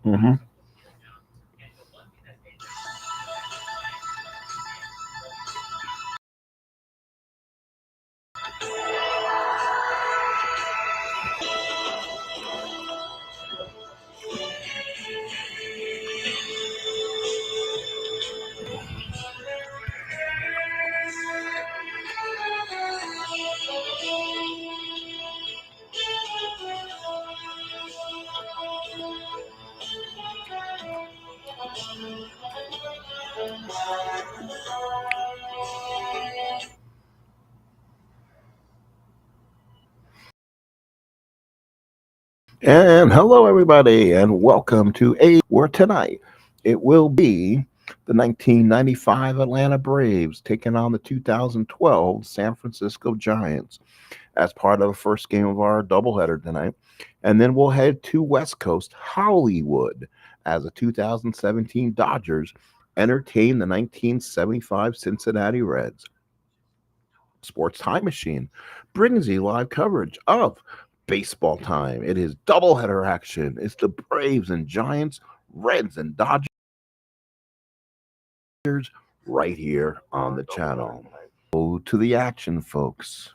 Hmm. And hello, everybody, and welcome to A where tonight it will be the 1995 Atlanta Braves taking on the 2012 San Francisco Giants as part of the first game of our doubleheader tonight. And then we'll head to West Coast Hollywood as the 2017 Dodgers entertain the 1975 Cincinnati Reds. Sports Time Machine brings you live coverage of baseball time. It is doubleheader action. It's the Braves and Giants, Reds and Dodgers right here on the channel. Go to the action, folks.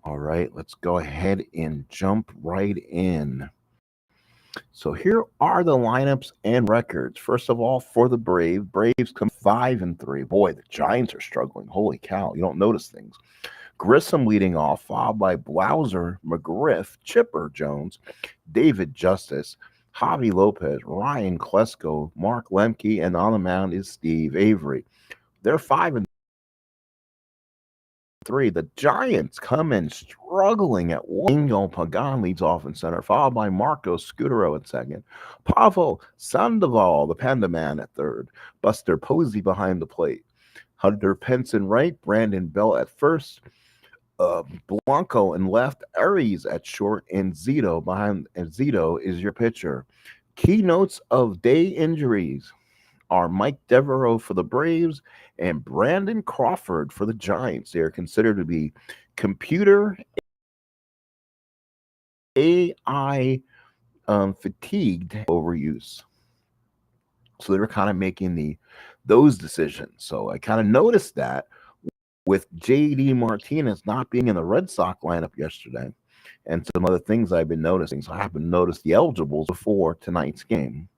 All right, let's go ahead and jump right in. So here are the lineups and records. First of all, for the Braves come 5-3. Boy, the Giants are struggling. Holy cow, you don't notice things. Grissom leading off, followed by Blauser, McGriff, Chipper Jones, David Justice, Javi Lopez, Ryan Klesko, Mark Lemke, and on the mound is Steve Avery. They're 5-3. The Giants come in struggling at one. Ingo Pagan leads off in center, followed by Marco Scutero at second, Pavel Sandoval, the Panda Man, at third, Buster Posey behind the plate, Hunter Pence in right, Brandon Bell at first, Blanco in left, Aries at short, and Zito behind. And Zito is your pitcher. Keynotes of day injuries are Mike Devereaux for the Braves and Brandon Crawford for the Giants. They are considered to be computer AI fatigued overuse. So they were kind of making those decisions. So I kind of noticed that with JD Martinez not being in the Red Sox lineup yesterday and some other things I've been noticing. So I haven't noticed the eligibles before tonight's game.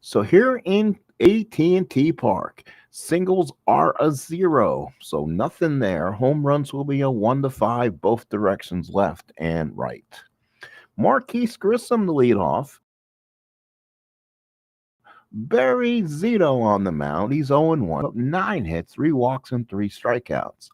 So here in AT&T Park, singles are a 0, so nothing there. Home runs will be a 1-5, both directions, left and right. Marquise Grissom the leadoff. Barry Zito on the mound. He's 0-1, 9 hits, 3 walks, and 3 strikeouts.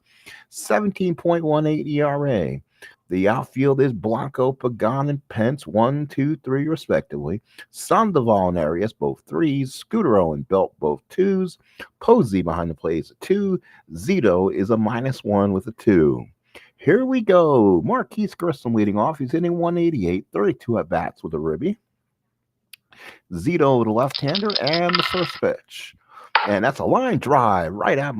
17.18 ERA. The outfield is Blanco, Pagan, and Pence, 1, 2, 3, respectively. Sandoval and Arias, both 3s. Scutero and Belt, both 2s. Posey behind the plate is a 2. Zito is a -1 with a 2. Here we go. Marquise Grissom leading off. He's hitting 188, 32 at bats with a ribby. Zito, the left-hander, and the first pitch. And that's a line drive right at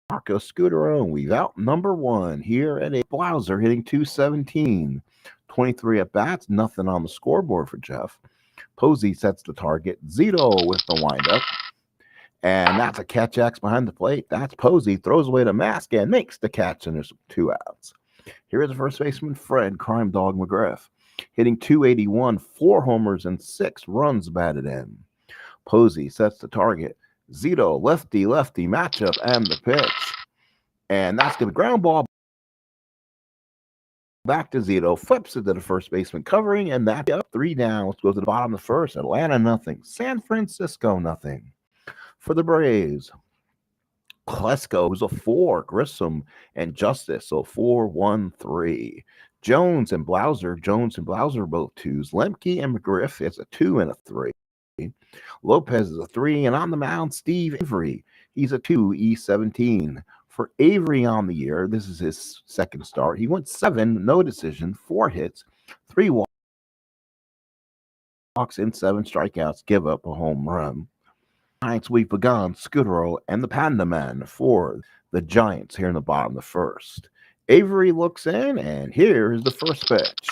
Marco Scutero, and we've out number 1 here at a Blauser hitting 217. 23 at bats, nothing on the scoreboard for Jeff. Posey sets the target. Zito with the windup. And that's a catch X behind the plate. That's Posey, throws away the mask and makes the catch, and there's 2 outs. Here is the first baseman, Fred Crime Dog McGriff, hitting 281, 4 homers, and 6 runs batted in. Posey sets the target. Zito, lefty matchup, and the pitch. And that's going to ground ball back to Zito. Flips it to the first baseman covering, and that's up 3 down. Let's go to the bottom of the first. Atlanta, nothing. San Francisco, nothing. For the Braves, Klesko, who's a 4, Grissom and Justice, so 4-1-3. Jones and Blauser both 2s. Lemke and McGriff is a 2 and a 3. Lopez is a 3, and on the mound, Steve Avery. He's a 2, E17. For Avery on the year, this is his second start. He went 7, no decision, 4 hits, 3 walks, and 7 strikeouts, give up a home run. Giants, we've begun Scutero and the Panda Man for the Giants here in the bottom of the first. Avery looks in, and here is the first pitch.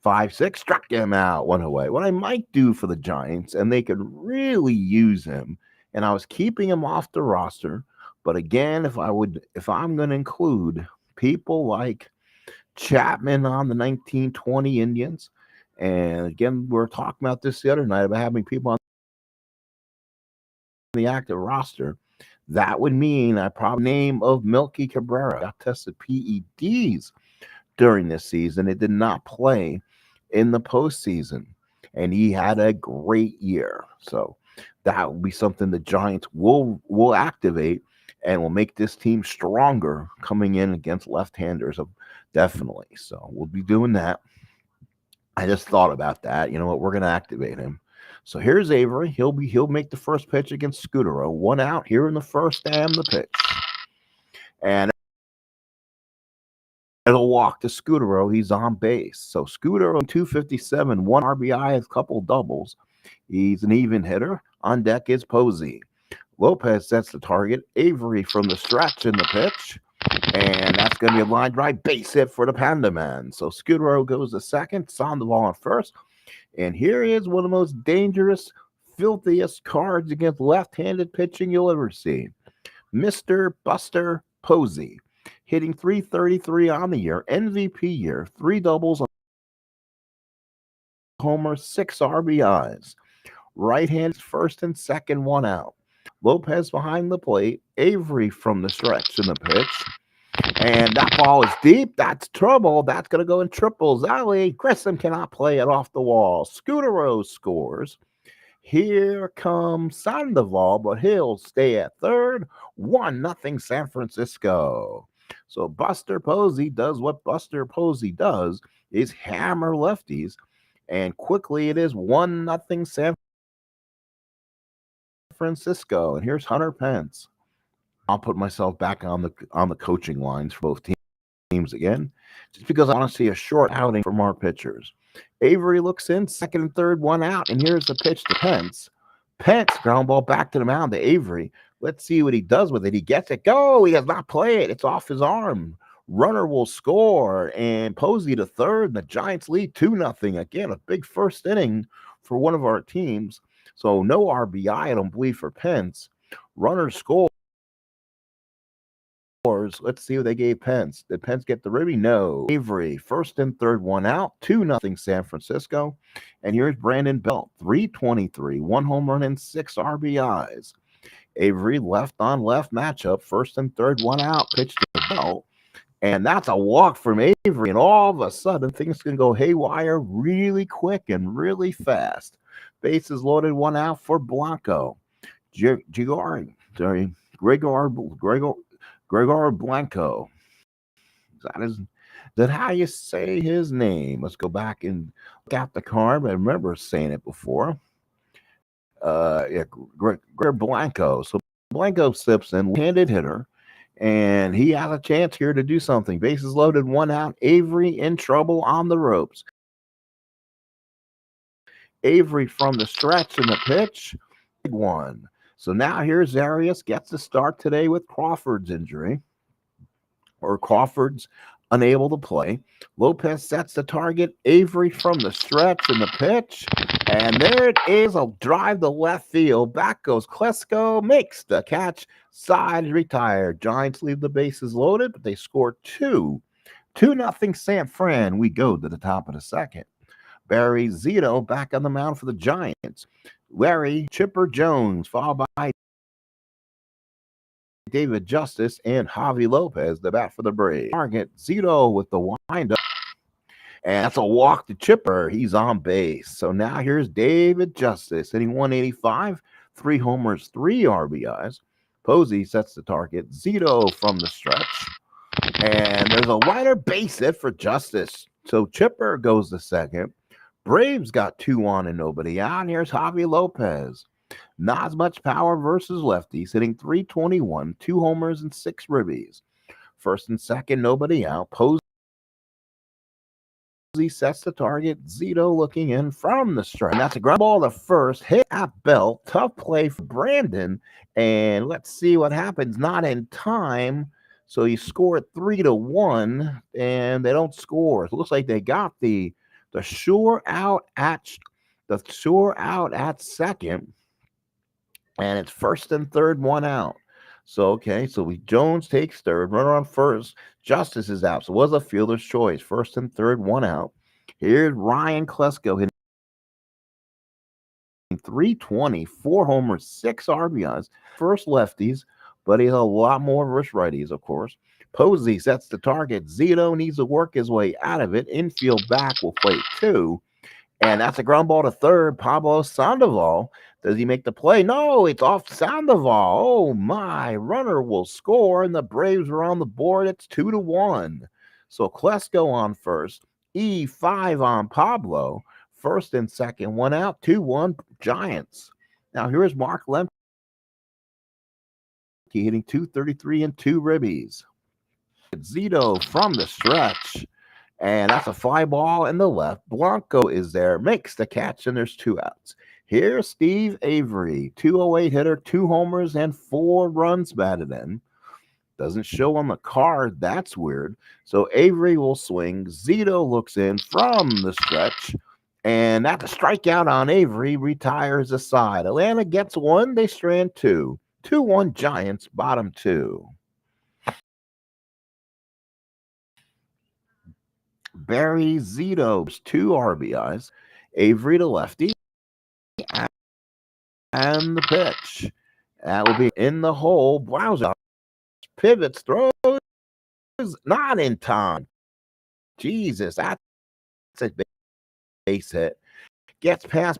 5-6, struck him out, one away. What I might do for the Giants, and they could really use him, and I was keeping him off the roster. But again, if I'm going to include people like Chapman on the 1920 Indians, and again, we were talking about this the other night about having people on the active roster. That would mean I probably name of Milky Cabrera got tested PEDs during this season. It did not play in the postseason, and he had a great year. So that will be something the Giants will activate and will make this team stronger coming in against left-handers. Definitely. So we'll be doing that. I just thought about that. You know what? We're going to activate him. So here's Avery. He'll make the first pitch against Scudero. 1 out here in the first and the pitch. And it'll walk to Scudero. He's on base. So Scudero 257, 1 RBI, a couple doubles. He's an even hitter. On deck is Posey. Lopez sets the target. Avery from the stretch in the pitch. And that's going to be a line drive base hit for the Panda Man. So Scudero goes to second. Sandoval on first. And here is one of the most dangerous, filthiest cards against left-handed pitching you'll ever see. Mr. Buster Posey, hitting .333 on the year, MVP year, 3 doubles, homer, 6 RBIs. Right-handed first and second, 1 out. Lopez behind the plate. Avery from the stretch in the pitch. And that ball is deep. That's trouble. That's going to go in triples. Alley. Grissom cannot play it off the wall. Scudero scores. Here comes Sandoval, but he'll stay at third. 1-0 San Francisco. So Buster Posey does what Buster Posey does, is hammer lefties. And quickly it is 1-0 San Francisco. And here's Hunter Pence. I'll put myself back on the coaching lines for both teams again, just because I want to see a short outing from our pitchers. Avery looks in, second and third, 1 out, and here's the pitch to Pence. Pence, ground ball back to the mound to Avery. Let's see what he does with it. He gets it. Go! He does not play it. It's off his arm. Runner will score, and Posey to third, and the Giants lead 2-0. Again, a big first inning for one of our teams. So no RBI, I don't believe, for Pence. Runner scores. Let's see what they gave Pence. Did Pence get the ribby? No. Avery, first and third, 1 out, 2-0 San Francisco. And here's Brandon Belt, .323, 1 home run and 6 RBIs. Avery, left on left matchup, first and third, 1 out, pitch to Belt. And that's a walk from Avery. And all of a sudden, things can go haywire really quick and really fast. Bases loaded, 1 out for Blanco. Gregor Blanco. Is that how you say his name? Let's go back and look at the card. I remember saying it before. Gregor Blanco. So Blanco steps in, handed hitter, and he has a chance here to do something. Bases loaded, 1 out. Avery in trouble on the ropes. Avery from the stretch in the pitch. Big one. So now here's Arias, gets the start today with Crawford's injury, or Crawford's unable to play. Lopez sets the target. Avery from the stretch in the pitch. And there it is, a drive to left field. Back goes Klesko, makes the catch. Side retired. Giants leave the bases loaded, but they score 2. 2-0 San Fran. We go to the top of the second. Barry Zito back on the mound for the Giants. Larry Chipper Jones, followed by David Justice and Javi Lopez, the bat for the Braves. Target Zito with the windup. And that's a walk to Chipper. He's on base. So now here's David Justice hitting .185, 3 homers, 3 RBIs. Posey sets the target. Zito from the stretch. And there's a wider base hit for Justice. So Chipper goes to second. Braves got 2 on and nobody out. And here's Javi Lopez. Not as much power versus lefties, hitting .321, 2 homers and 6 ribbies. First and second, nobody out. Posey sets the target. Zito looking in from the strike. And that's a ground ball to first. Hit at Bell. Tough play for Brandon. And let's see what happens. Not in time. So you score it 3-1, and they don't score. It looks like they got the The sure out at the sure out at second, and it's first and third, one out. So okay, so we Jones takes third, runner on first. Justice is out. So it was a fielder's choice. First and third, one out. Here's Ryan Klesko hitting 320, four homers, six RBIs. First lefties, but he's a lot more versus righties, of course. Posey sets the target. Zito needs to work his way out of it. Infield back will play two. And that's a ground ball to third. Pablo Sandoval. Does he make the play? No, it's off Sandoval. Oh my. Runner will score, and the Braves are on the board. It's 2-1. So Klesko on first. E5 on Pablo. First and second, one out, 2-1 Giants. Now here's Mark Lemke hitting 233 and two ribbies. Zito from the stretch. And that's a fly ball in the left. Blanco is there, makes the catch, and there's two outs. Here's Steve Avery, 208 hitter, two homers, and 4 runs batted in. Doesn't show on the card. That's weird. So Avery will swing. Zito looks in from the stretch. And that's a strikeout on Avery. Retires aside. Atlanta gets one. They strand two. 2-1 Giants, bottom two. Barry Zito's 2 RBIs. Avery to lefty. And the pitch. That will be in the hole. Blauser pivots, throws, not in time. Jesus, that's a base hit. Gets past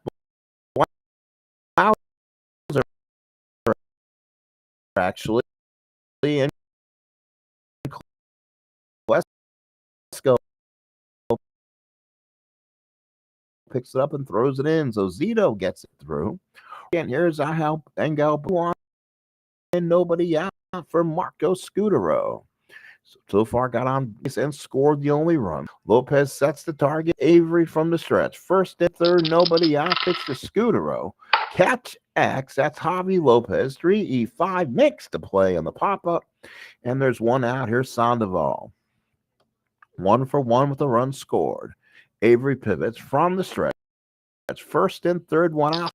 Blauser actually. And Klesko picks it up and throws it in. So Zito gets it through. And here's Ahel Engel and nobody out for Marco Scutaro. So far got on base and scored the only run. Lopez sets the target. Avery from the stretch. First and third, nobody out. Pitch to Scutaro. Catch X. That's Javi Lopez. 3-5 makes the play on the pop-up. And there's one out. Here's Sandoval. 1 for 1 with a run scored. Avery pivots from the stretch. First and third, one out.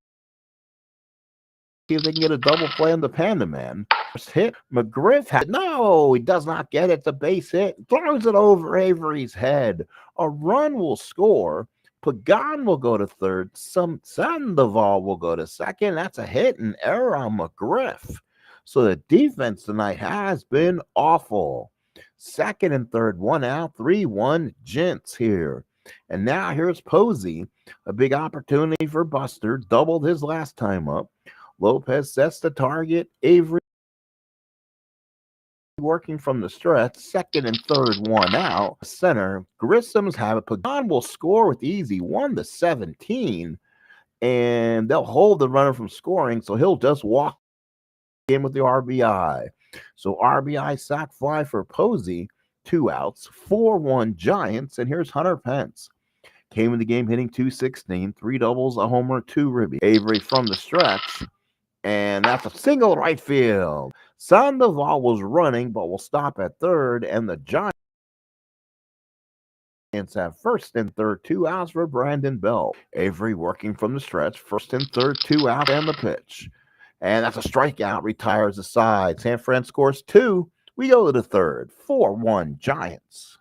See if they can get a double play on the Panda Man. First hit. McGriff had no, he does not get it. The base hit. Throws it over Avery's head. A run will score. Pagan will go to third. Sandoval will go to second. That's a hit and error on McGriff. So the defense tonight has been awful. Second and third, one out. 3-1 Gents here. And now here's Posey. A big opportunity for Buster. Doubled his last time up. Lopez sets the target. Avery working from the stretch. Second and third, one out. Center. Grissom's have it. Pagan will score with easy. 1-17. And they'll hold the runner from scoring. So he'll just walk in with the RBI. So RBI sac fly for Posey. 2 outs. 4-1 Giants. And here's Hunter Pence. Came in the game hitting 216. 3 doubles, a homer, 2 ribbies. Avery from the stretch. And that's a single right field. Sandoval was running, but will stop at third. And the Giants have first and third, 2 outs for Brandon Bell. Avery working from the stretch. First and third, 2 out, and the pitch. And that's a strikeout. Retires aside. San Fran scores 2. We go to the third. 4-1 Giants.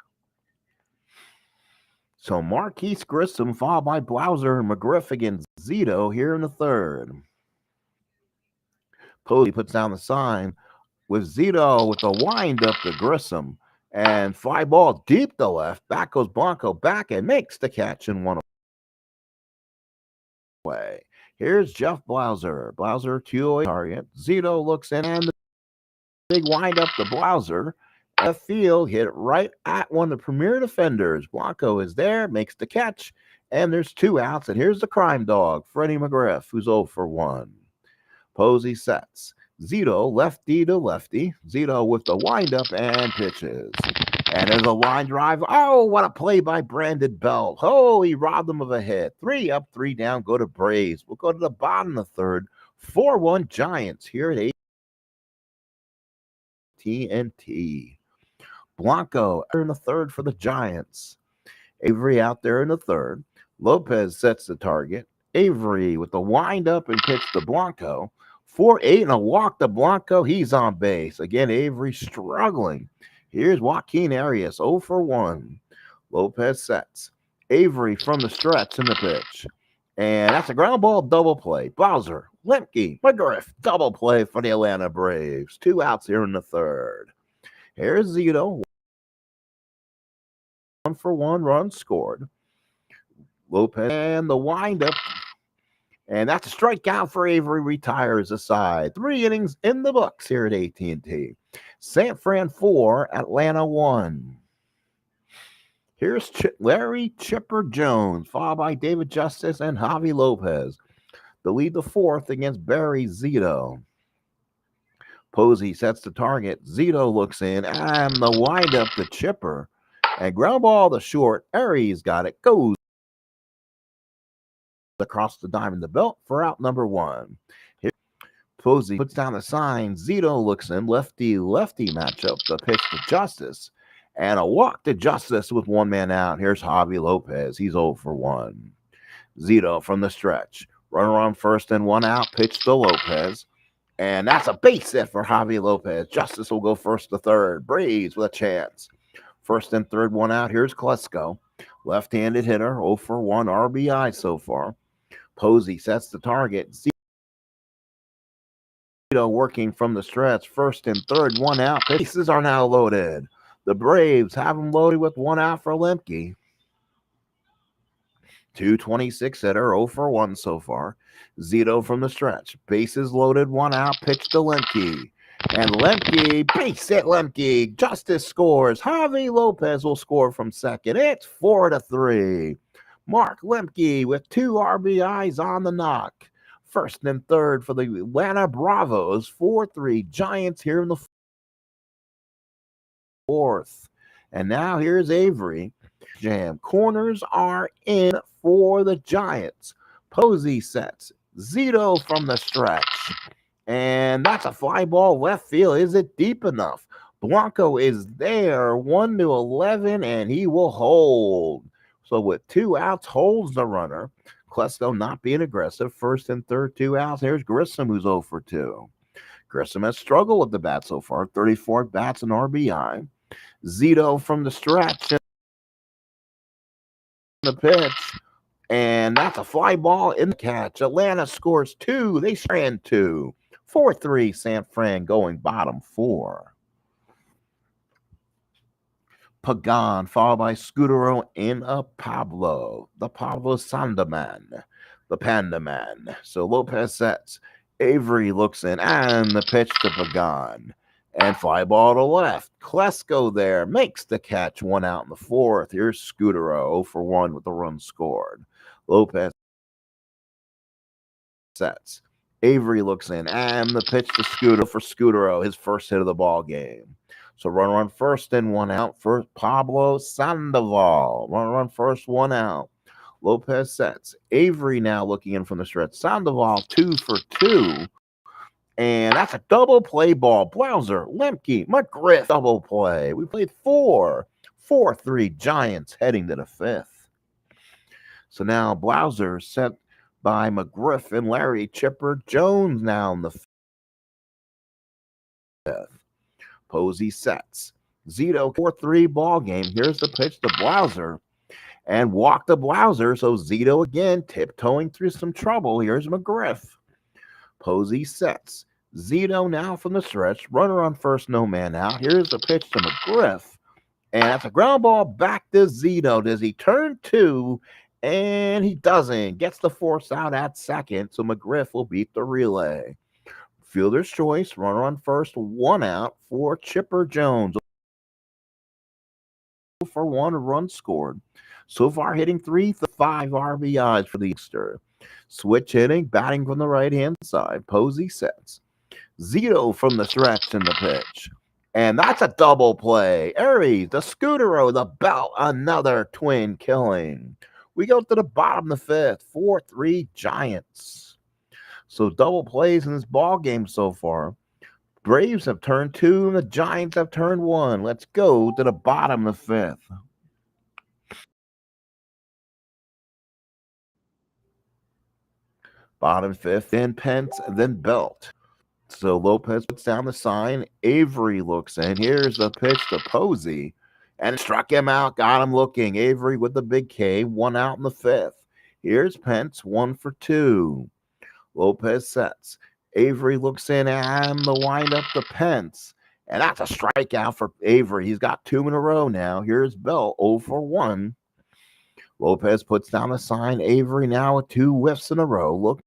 So Marquise Grissom followed by Blauser and McGriff against Zito here in the third. Posey puts down the sign with Zito with the windup to Grissom. And fly ball deep to left. Back goes Blanco back and makes the catch in one away. Here's Jeff Blauser. Blauser 2-0 target. Zito looks in and the big windup to Blauser. The field hit right at one of the premier defenders. Blanco is there, makes the catch, and there's 2 outs. And here's the crime dog, Freddie McGriff, who's 0 for 1. Posey sets. Zito, lefty to lefty. Zito with the windup and pitches. And there's a line drive. Oh, what a play by Brandon Bell. Oh, he robbed them of a hit. 3 up, 3 down. Go to Braves. We'll go to the bottom of the third. 4-1 Giants here at TNT. Blanco in the third for the Giants. Avery out there in the third. Lopez sets the target. Avery with the wind up and pitch to Blanco. 4-8 and a walk to Blanco. He's on base. Again, Avery struggling. Here's Joaquin Arias 0 for 1. Lopez sets. Avery from the stretch in the pitch. And that's a ground ball double play. Bowser, Lemke, McGriff, double play for the Atlanta Braves. 2 outs here in the third. Here's Zito. 1 for 1 run scored. Lopez and the windup. And that's a strikeout for Avery. Retires aside. 3 innings in the books here at AT&T. San Fran 4, Atlanta 1. Here's Larry Chipper Jones, followed by David Justice and Javi Lopez. To lead the fourth against Barry Zito. Posey sets the target. Zito looks in, and the windup to Chipper. And ground ball to short. Aries got it. Goes across the diamond the belt for out number 1. Here, Posey puts down the sign. Zito looks in. Lefty-lefty matchup. The pitch to Justice. And a walk to Justice with 1 man out. Here's Javi Lopez. He's 0 for 1. Zito from the stretch. Runner on first and 1 out. Pitch to Lopez. And that's a base hit for Javi Lopez. Justice will go first to third. Braves with a chance. First and third, 1 out. Here's Klesko. Left-handed hitter. 0 for 1 RBI so far. Posey sets the target. Zito working from the stretch. First and third, 1 out. Bases are now loaded. The Braves have them loaded with 1 out for Lemke. 226 hitter, 0 for 1 so far. Zito from the stretch. Bases loaded, 1 out. Pitch to Lemke. And Lemke, base hit Lemke. Justice scores. Javi Lopez will score from second. It's 4-3. Mark Lemke with 2 RBIs on the knock. First and third for the Atlanta Bravos. 4-3 Giants here in the fourth. And now here's Avery. Jam. Corners are in for the Giants. Posey sets. Zito from the stretch. And that's a fly ball left field. Is it deep enough? Blanco is there. 1-11, and he will hold. So with 2 outs, holds the runner. Klesko not being aggressive. First and third, 2 outs. Here's Grissom, who's 0 for 2. Grissom has struggled with the bat so far. 34 bats and RBI. Zito from the stretch. The pitch. And that's a fly ball in the catch. Atlanta scores 2. They ran 2. 4-3 San Fran going bottom 4. Pagan followed by Scudero and a Pablo. The Pablo Sandaman. The Panda Man. So Lopez sets. Avery looks in and the pitch to Pagan. And fly ball to left. Klesko there makes the catch. 1 out in the fourth. Here's Scudero 0 for 1 with the run scored. Lopez sets. Avery looks in and the pitch to Scudero for Scudero, his first hit of the ball game. So runner on first and 1 out for Pablo Sandoval. Runner on first, 1 out. Lopez sets. Avery now looking in from the stretch. Sandoval 2 for 2. And that's a double play ball. Blauser, Lemke, McGriff, double play. We played 4. 4-3 Giants heading to the 5th. So now Blauser set by McGriff and Larry Chipper Jones now in the 5th. Posey sets. Zito 4-3 ball game. Here's the pitch to Blauser. And walk to Blauser. So Zito again tiptoeing through some trouble. Here's McGriff. Posey sets. Zito now from the stretch. Runner on first, no man out. Here's the pitch to McGriff. And that's a ground ball back to Zito. Does he turn 2? And he doesn't. Gets the force out at second. So McGriff will beat the relay. Fielder's choice. Runner on first, 1 out for Chipper Jones. For 1 run scored. So far hitting 3-5 RBIs for the youngster. Switch hitting, batting from the right-hand side. Posey sets. Zito from the stretch in the pitch. And that's a double play. Aries, the Scudero, the belt, another twin killing. We go to the bottom of the 5th. 4-3 Giants. So double plays in this ball game so far. Braves have turned 2 and the Giants have turned 1. Let's go to the bottom of the 5th. Bottom fifth, then Pence, then Belt. So Lopez puts down the sign. Avery looks in. Here's the pitch to Posey. And struck him out. Got him looking. Avery with the big K. 1 out in the fifth. Here's Pence. 1 for 2. Lopez sets. Avery looks in and the windup to Pence. And that's a strikeout for Avery. He's got 2 in a row now. Here's Bell. 0 for 1. Lopez puts down the sign. Avery now with 2 whiffs in a row. Look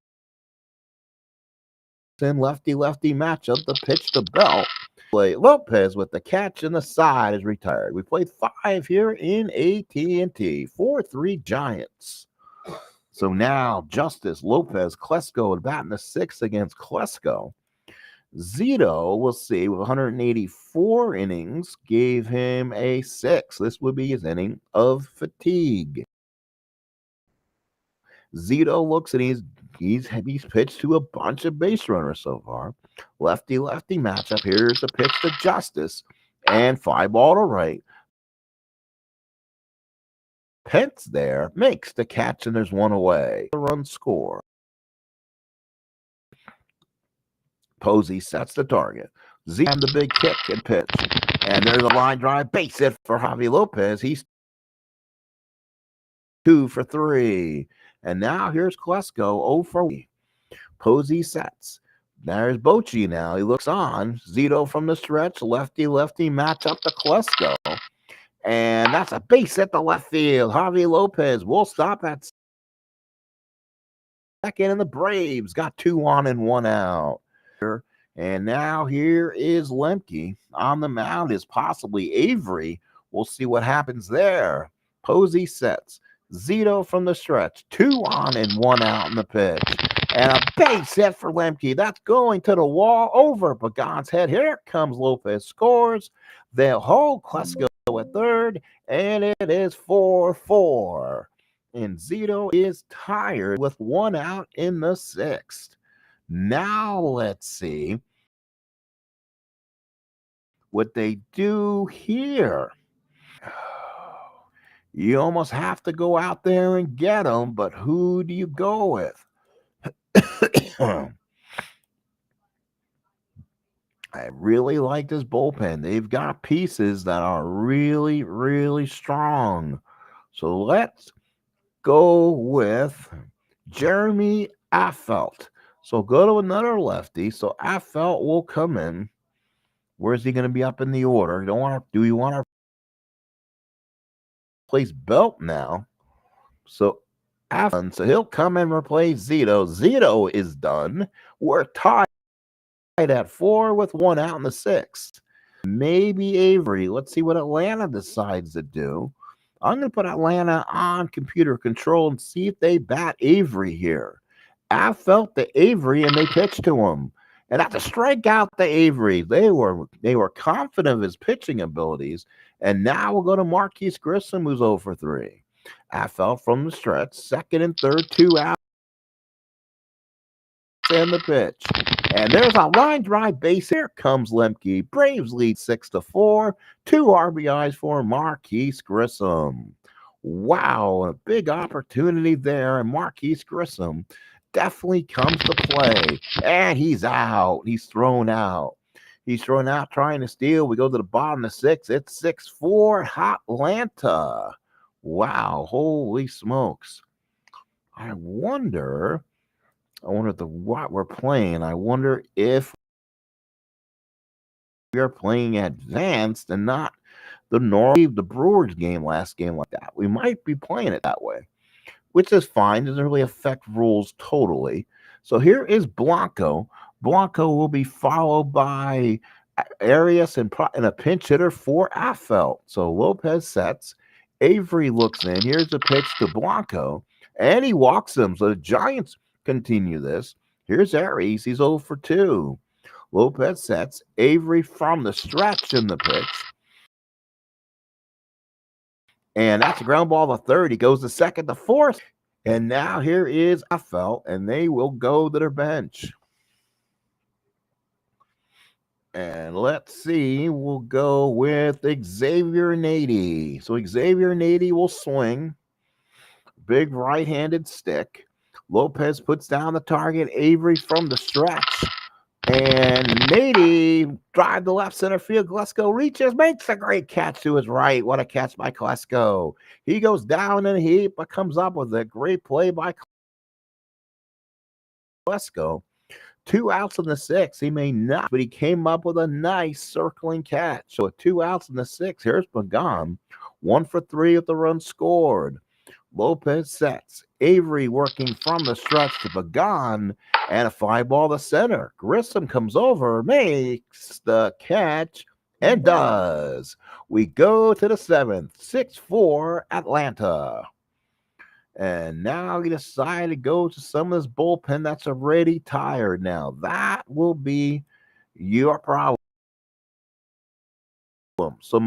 in lefty-lefty matchup. The pitch to Bell. Lopez with the catch and the side is retired. We played 5 here in AT&T. 4-3 Giants. So now Justice, Lopez, Klesko and batting the 6th against Klesko. Zito, we'll see, with 184 innings, gave him a 6. This would be his inning of fatigue. Zito looks and he's pitched to a bunch of base runners so far. Lefty-lefty matchup. Here's the pitch to Justice. And 5 ball to right. Pence there makes the catch, and there's 1 away. The run score. Posey sets the target. Z and the big kick and pitch. And there's a line drive base hit for Javi Lopez. He's 2 for 3. And now here's Klesko 0 for 1. Posey sets. There's Bochy now. He looks on. Zito from the stretch. Lefty-lefty matchup to Klesko. And that's a base hit to left field. Javi Lopez will stop at second, and the Braves got 2 on and 1 out. And now here is Lemke. On the mound is possibly Avery. We'll see what happens there. Posey sets. Zito from the stretch. 2 on and 1 out in the pitch. And a base hit for Lemke. That's going to the wall over Pagan's head. Here comes Lopez. Scores. They'll hold Klesko at third. And it is 4-4. And Zito is tired with 1 out in the 6th. Now let's see what they do here. You almost have to go out there and get them, but who do you go with? I really like this bullpen. They've got pieces that are really, really strong. So let's go with Jeremy Affeldt. So go to another lefty. So Affeldt will come in. Where's he going to be up in the order? Do you want to replace Belt now? So he'll come and replace Zito. Zito is done. We're tied at 4 with 1 out in the 6th. Maybe Avery. Let's see what Atlanta decides to do. I'm going to put Atlanta on computer control and see if they bat Avery here. I felt the Avery and they pitched to him. And that's a strikeout to Avery. They were confident of his pitching abilities. And now we'll go to Marquise Grissom, who's 0 for 3. I felt from the stretch. Second and third, 2 outs. And the pitch. And there's a line drive base. Here comes Lemke. Braves lead 6-4. 2 RBIs for Marquise Grissom. Wow, a big opportunity there. And Marquise Grissom definitely comes to play. And he's out. He's thrown out. He's thrown out trying to steal. We go to the bottom of 6. It's 6-4 Atlanta. Wow, holy smokes. I wonder what we're playing. I wonder if we are playing advanced and not the Brewers game last game like that. We might be playing it that way, which is fine. Doesn't really affect rules totally. So here is Blanco. Blanco will be followed by Arias and a pinch hitter for Affeldt. So Lopez sets. Avery looks in. Here's a pitch to Blanco, and he walks him. So the Giants continue this. Here's Aries. He's 0 for 2. Lopez sets. Avery from the stretch in the pitch. And that's a ground ball to third. He goes to second to fourth. And now here is Affeldt, and they will go to their bench. And let's see, we'll go with Xavier Nady. So Xavier Nady will swing. Big right-handed stick. Lopez puts down the target. Avery from the stretch. And Nady drive to left center field. Glesko reaches, makes a great catch to his right. What a catch by Glesko. He goes down in a heap, but comes up with a great play by Glesko. 2 outs in the 6th. He may not, but he came up with a nice circling catch. So with 2 outs in the 6th, here's Pagan. 1 for 3 with the run scored. Lopez sets. Avery working from the stretch to Pagan, and a fly ball to center. Grissom comes over, makes the catch, and does. We go to the 7th. 6-4 Atlanta. And now you decide to go to some of this bullpen that's already tired now. That will be your problem. So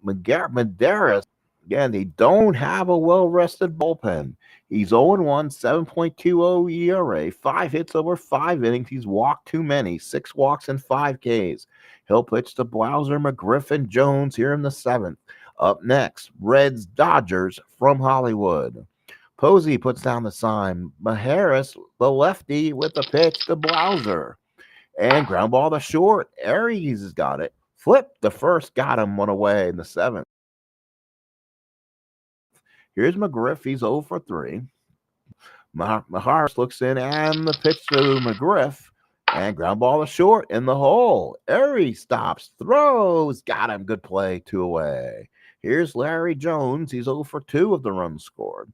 Medeiros, again, they don't have a well-rested bullpen. He's 0-1, 7.20 ERA, 5 hits over 5 innings. He's walked too many, 6 walks and 5 Ks. He'll pitch to Blauser, McGriff, and Jones here in the 7th. Up next, Reds Dodgers from Hollywood. Posey puts down the sign. Maharis, the lefty, with the pitch to Blauser. And ground ball to short. Aries has got it. Flip the first, got him, 1 away in the 7th. Here's McGriff. He's 0 for 3. Maharis looks in, and the pitch to McGriff. And ground ball to short in the hole. Aries stops, throws, got him. Good play, 2 away. Here's Larry Jones. He's 0 for 2 of the runs scored.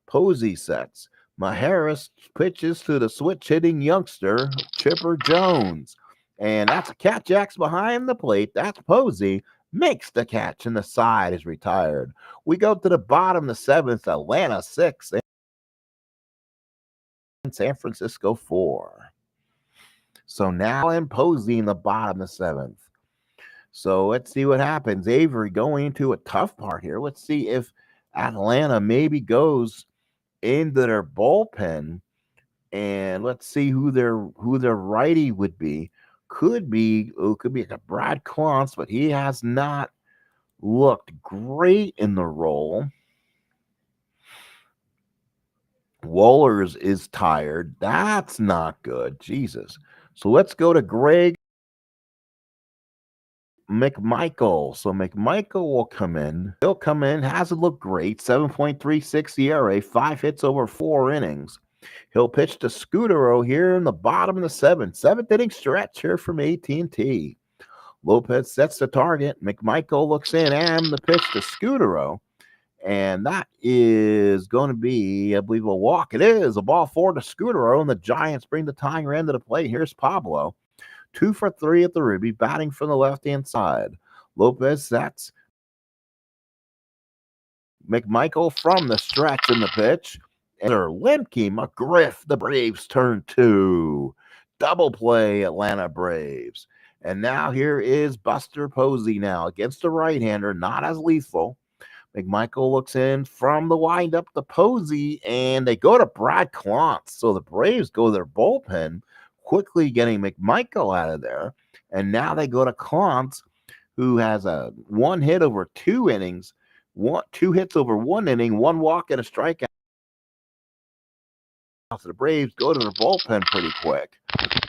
Posey sets. Maharis pitches to the switch-hitting youngster, Chipper Jones. And that's a catch. Jack's behind the plate. That's Posey. Makes the catch, and the side is retired. We go to the bottom, the 7th, Atlanta 6, and San Francisco 4. So now in Posey in the bottom, the 7th. So let's see what happens. Avery going into a tough part here. Let's see if Atlanta maybe goes into their bullpen, and let's see who their righty would be. Could be like a Brad Klontz, but he has not looked great in the role. Wohlers is tired. That's not good. Jesus. So let's go to Greg McMichael. So McMichael will come in. He'll come in. Hasn't looked great. 7.36 ERA, 5 hits over 4 innings. He'll pitch to Scudero here in the bottom of the 7th. 7th inning stretch here from AT&T. Lopez sets the target. McMichael looks in, and the pitch to Scudero. And that is going to be, I believe, a walk. It is a ball 4 to Scudero, and the Giants bring the tying run to the plate. Here's Pablo. 2 for 3 at the Ruby, batting from the left-hand side. Lopez sets. McMichael from the stretch in the pitch. And Lemke, McGriff, the Braves turn 2. Double play, Atlanta Braves. And now here is Buster Posey now against the right-hander, not as lethal. McMichael looks in from the windup to Posey, and they go to Brad Klontz. So the Braves go to their bullpen, quickly getting McMichael out of there. And now they go to Klontz, who has a 1 hit over 2 innings, 2 hits over 1 inning, 1 walk and a strikeout. So the Braves go to their bullpen pretty quick.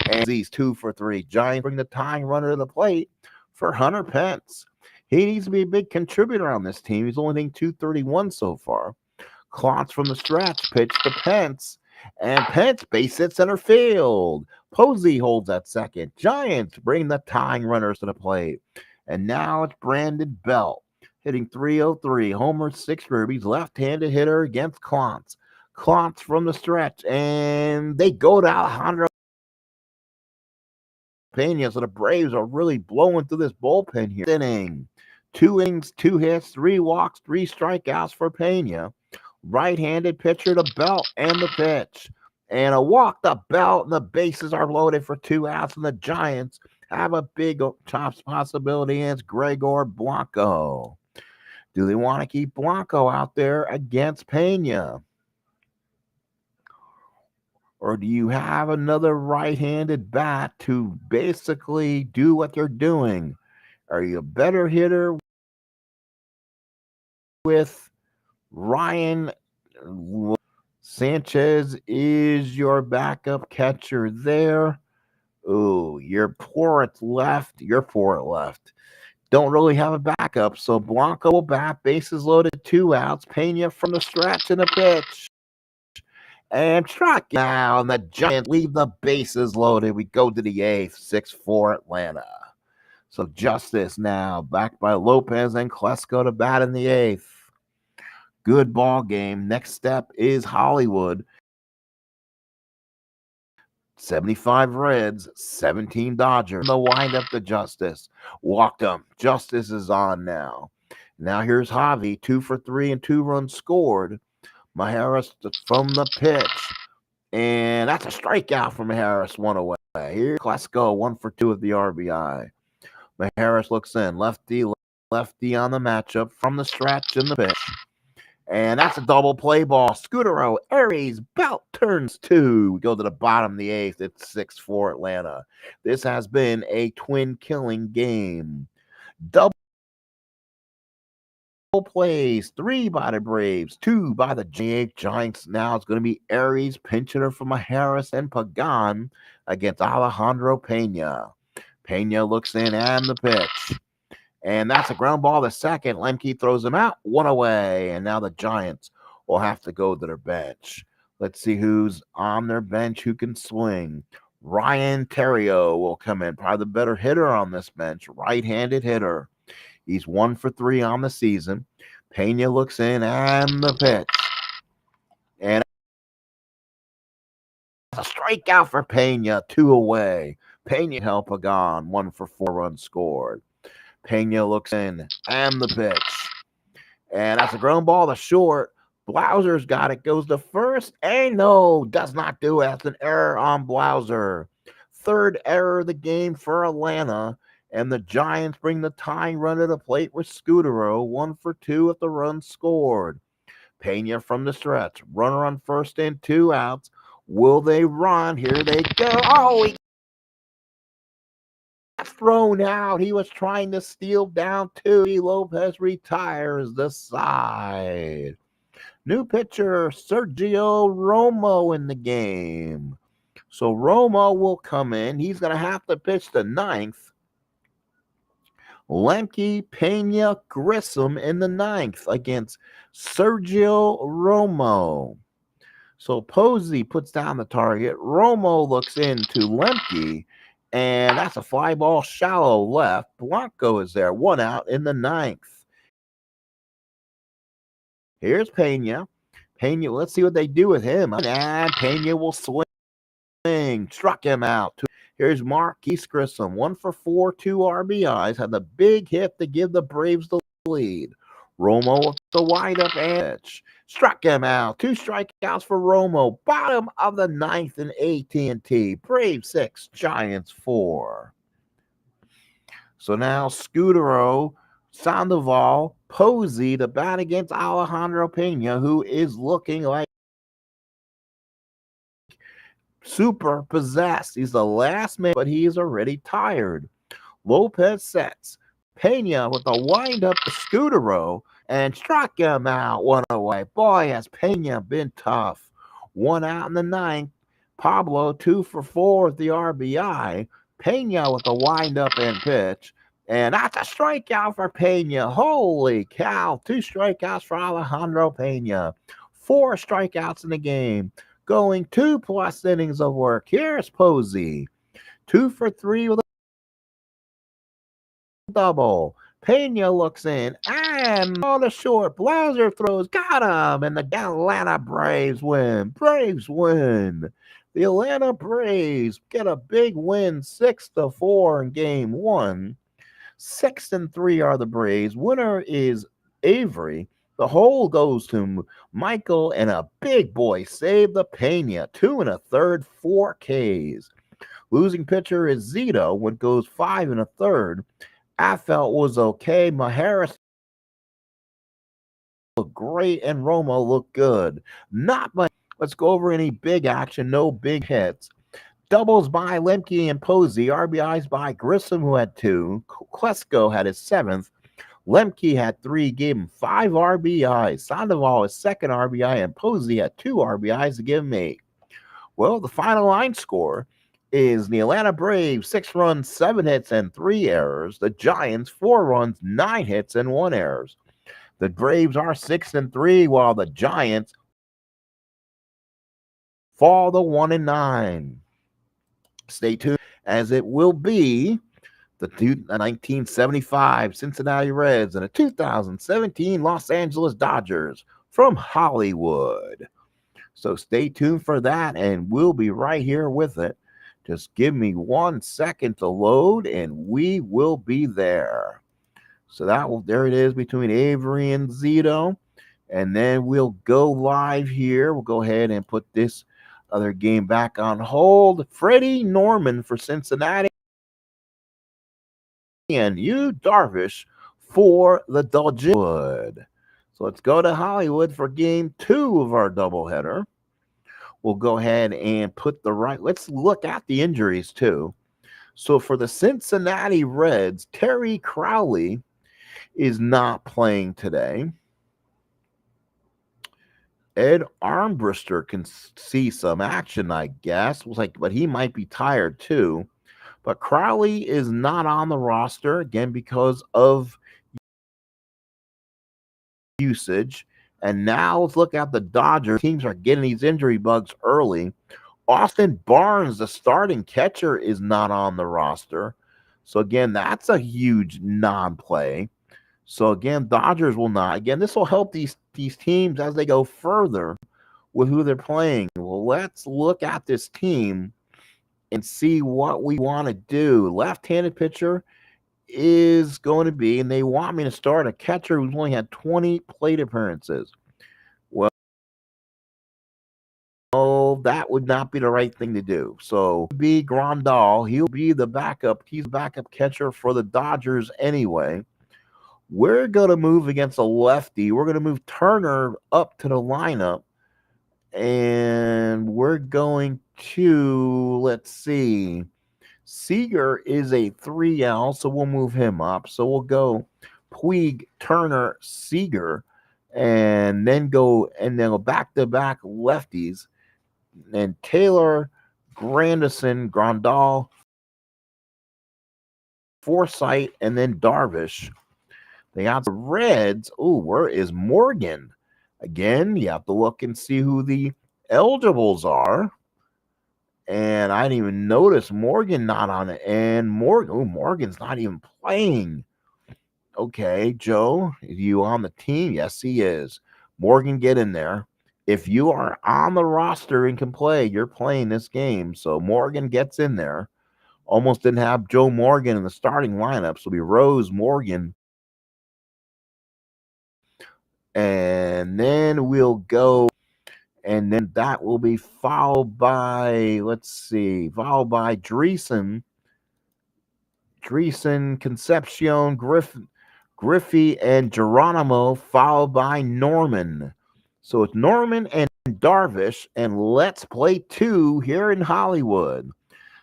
And these 2 for 3. Giants bring the tying runner to the plate for Hunter Pence. He needs to be a big contributor on this team. He's only hitting .231 so far. Klontz from the stretch, pitch to Pence. And Pence base hit center field. Posey holds at second. Giants bring the tying runners to the plate. And now it's Brandon Belt hitting .303. Homer 6 rubies, left-handed hitter against Klontz. Klontz from the stretch. And they go to Alejandro Pena. So the Braves are really blowing through this bullpen here. Inning. 2 innings, 2 hits, 3 walks, 3 strikeouts for Pena. Right-handed pitcher to Belt, and the pitch. And a walk to Belt, and the bases are loaded for 2 outs, and the Giants have a big chops possibility against Gregor Blanco. Do they want to keep Blanco out there against Pena? Or do you have another right-handed bat to basically do what they're doing? Are you a better hitter with Ryan? Sanchez is your backup catcher there. Ooh, you're poor at left. You're poor at left. Don't really have a backup, so Blanco will bat, bases loaded, 2 outs. Pena from the stretch and a pitch. And struck now, and the Giants leave the bases loaded. We go to the eighth, 6-4 Atlanta. So Justice now, backed by Lopez and Klesko to bat in the eighth. Good ball game. Next step is Hollywood. 75 Reds, 17 Dodgers. The windup to Justice. Walked him. Justice is on now. Now here's Javi, 2 for 3 and 2 runs scored. Majerus from the pitch. And that's a strikeout from Majerus, 1 away. Here's Klesko, 1 for 2 with the RBI. Majerus looks in. Lefty on the matchup from the stretch in the pitch. And that's a double play ball. Scutero, Aries, Belt turns 2. We go to the bottom of the eighth. It's 6-4 Atlanta. This has been a twin killing game. Double plays, 3 by the Braves, 2 by the Giants. Now it's going to be Aries, pinch hitter for Majerus and Pagan against Alejandro Pena. Pena looks in and the pitch. And that's a ground ball to second. Lemke throws him out, 1 away. And now the Giants will have to go to their bench. Let's see who's on their bench who can swing. Ryan Terrio will come in, probably the better hitter on this bench, right-handed hitter. He's 1 for 3 on the season. Pena looks in and the pitch. And a strikeout for Pena, 2 away. Pena help Pagan, 1 for 4 runs scored. Pena looks in and the pitch. And that's a ground ball to short. Blauser's got it. Goes to first. And no, does not do it. That's an error on Blauser. Third error of the game for Atlanta. And the Giants bring the tying run to the plate with Scutero. 1 for 2 with the run scored. Pena from the stretch. Runner on first and 2 outs. Will they run? Here they go. Oh, he thrown out. He was trying to steal down 2. Lopez retires the side. New pitcher Sergio Romo in the game. So Romo will come in. He's going to have to pitch the 9th. Lemke, Pena, Grissom in the 9th against Sergio Romo. So Posey puts down the target. Romo looks into Lemke. And that's a fly ball shallow left. Blanco is there. 1 out in the 9th. Here's Pena. Pena, let's see what they do with him. And Pena will swing. Struck him out. Here's Marquise Grissom. 1 for 4, 2 RBIs. Had the big hit to give the Braves the lead. Romo with the windup and pitch. Struck him out. 2 strikeouts for Romo. Bottom of the 9th in AT&T. Braves 6, Giants 4. So now Scutero, Sandoval, Posey to bat against Alejandro Pena, who is looking like super possessed. He's the last man, but he is already tired. Lopez sets. Pena with a windup to Scutero and struck him out, 1 away. Boy, has Pena been tough. 1 out in the 9th. Pablo 2 for 4 with the RBI. Pena with a windup and pitch. And that's a strikeout for Pena. Holy cow. 2 strikeouts for Alejandro Pena. 4 strikeouts in the game. Going 2+ innings of work. Here's Posey. 2 for 3 with a double. Pena looks in and on the short. Blauser throws. Got him. And the Atlanta Braves win. Braves win. The Atlanta Braves get a big win, 6-4 in game 1. 6-3 are the Braves. Winner is Avery. The hole goes to Michael and a big boy save the Pena. 2 1/3, 4 Ks. Losing pitcher is Zito, when goes 5 1/3. I felt was okay. Majerus looked great and Romo looked good. Not much. Let's go over any big action. No big hits. Doubles by Lemke and Posey. RBIs by Grissom, who had 2. Klesko had his 7th. Lemke had 3, gave him 5 RBIs. Sandoval his second RBI, and Posey had 2 RBIs to give him 8. Well, the final line score is the Atlanta Braves 6 runs, 7 hits, and 3 errors. The Giants 4 runs, 9 hits, and 1 errors. The Braves are 6-3, while the Giants fall to 1-9. Stay tuned, as it will be the 1975 Cincinnati Reds and the 2017 Los Angeles Dodgers from Hollywood. So stay tuned for that, and we'll be right here with it. Just give me 1 second to load, and we will be there. So there it is between Avery and Zito. And then we'll go live here. We'll go ahead and put this other game back on hold. Freddie Norman for Cincinnati, and Yu Darvish for the Dodgers. So let's go to Hollywood for game 2 of our doubleheader. We'll go ahead and put let's look at the injuries too. So for the Cincinnati Reds, Terry Crowley is not playing today. Ed Armbruster can see some action, I guess. But he might be tired too. But Crowley is not on the roster, again, because of usage. And now let's look at the Dodgers. Teams are getting these injury bugs early. Austin Barnes, the starting catcher, is not on the roster. So again, that's a huge non-play. So again, Dodgers will not. Again, this will help these teams as they go further with who they're playing. Well, let's look at this team and see what we want to do. Left-handed pitcher is going to be, and they want me to start a catcher who's only had 20 plate appearances. Well, that would not be the right thing to do. So, be Grandal. He'll be the backup. He's the backup catcher for the Dodgers anyway. We're going to move against a lefty. We're going to move Turner up to the lineup. And we're going to, let's see. Seager is a 3L, so we'll move him up. So we'll go Puig, Turner, Seager, and then go back-to-back lefties. And Taylor, Grandison, Grandal, Forsythe, and then Darvish. They got the Reds. Oh, where is Morgan? Again, you have to look and see who the eligibles are. And I didn't even notice Morgan not on it. And Morgan's not even playing. Okay, Joe, are you on the team? Yes, he is. Morgan, get in there. If you are on the roster and can play, you're playing this game. So Morgan gets in there. Almost didn't have Joe Morgan in the starting lineup. So we Rose Morgan. And then we'll go. And then that will be followed by, followed by Dreesen, Concepcion, Griffey, and Geronimo, followed by Norman. So it's Norman and Darvish, and let's play 2 here in Hollywood.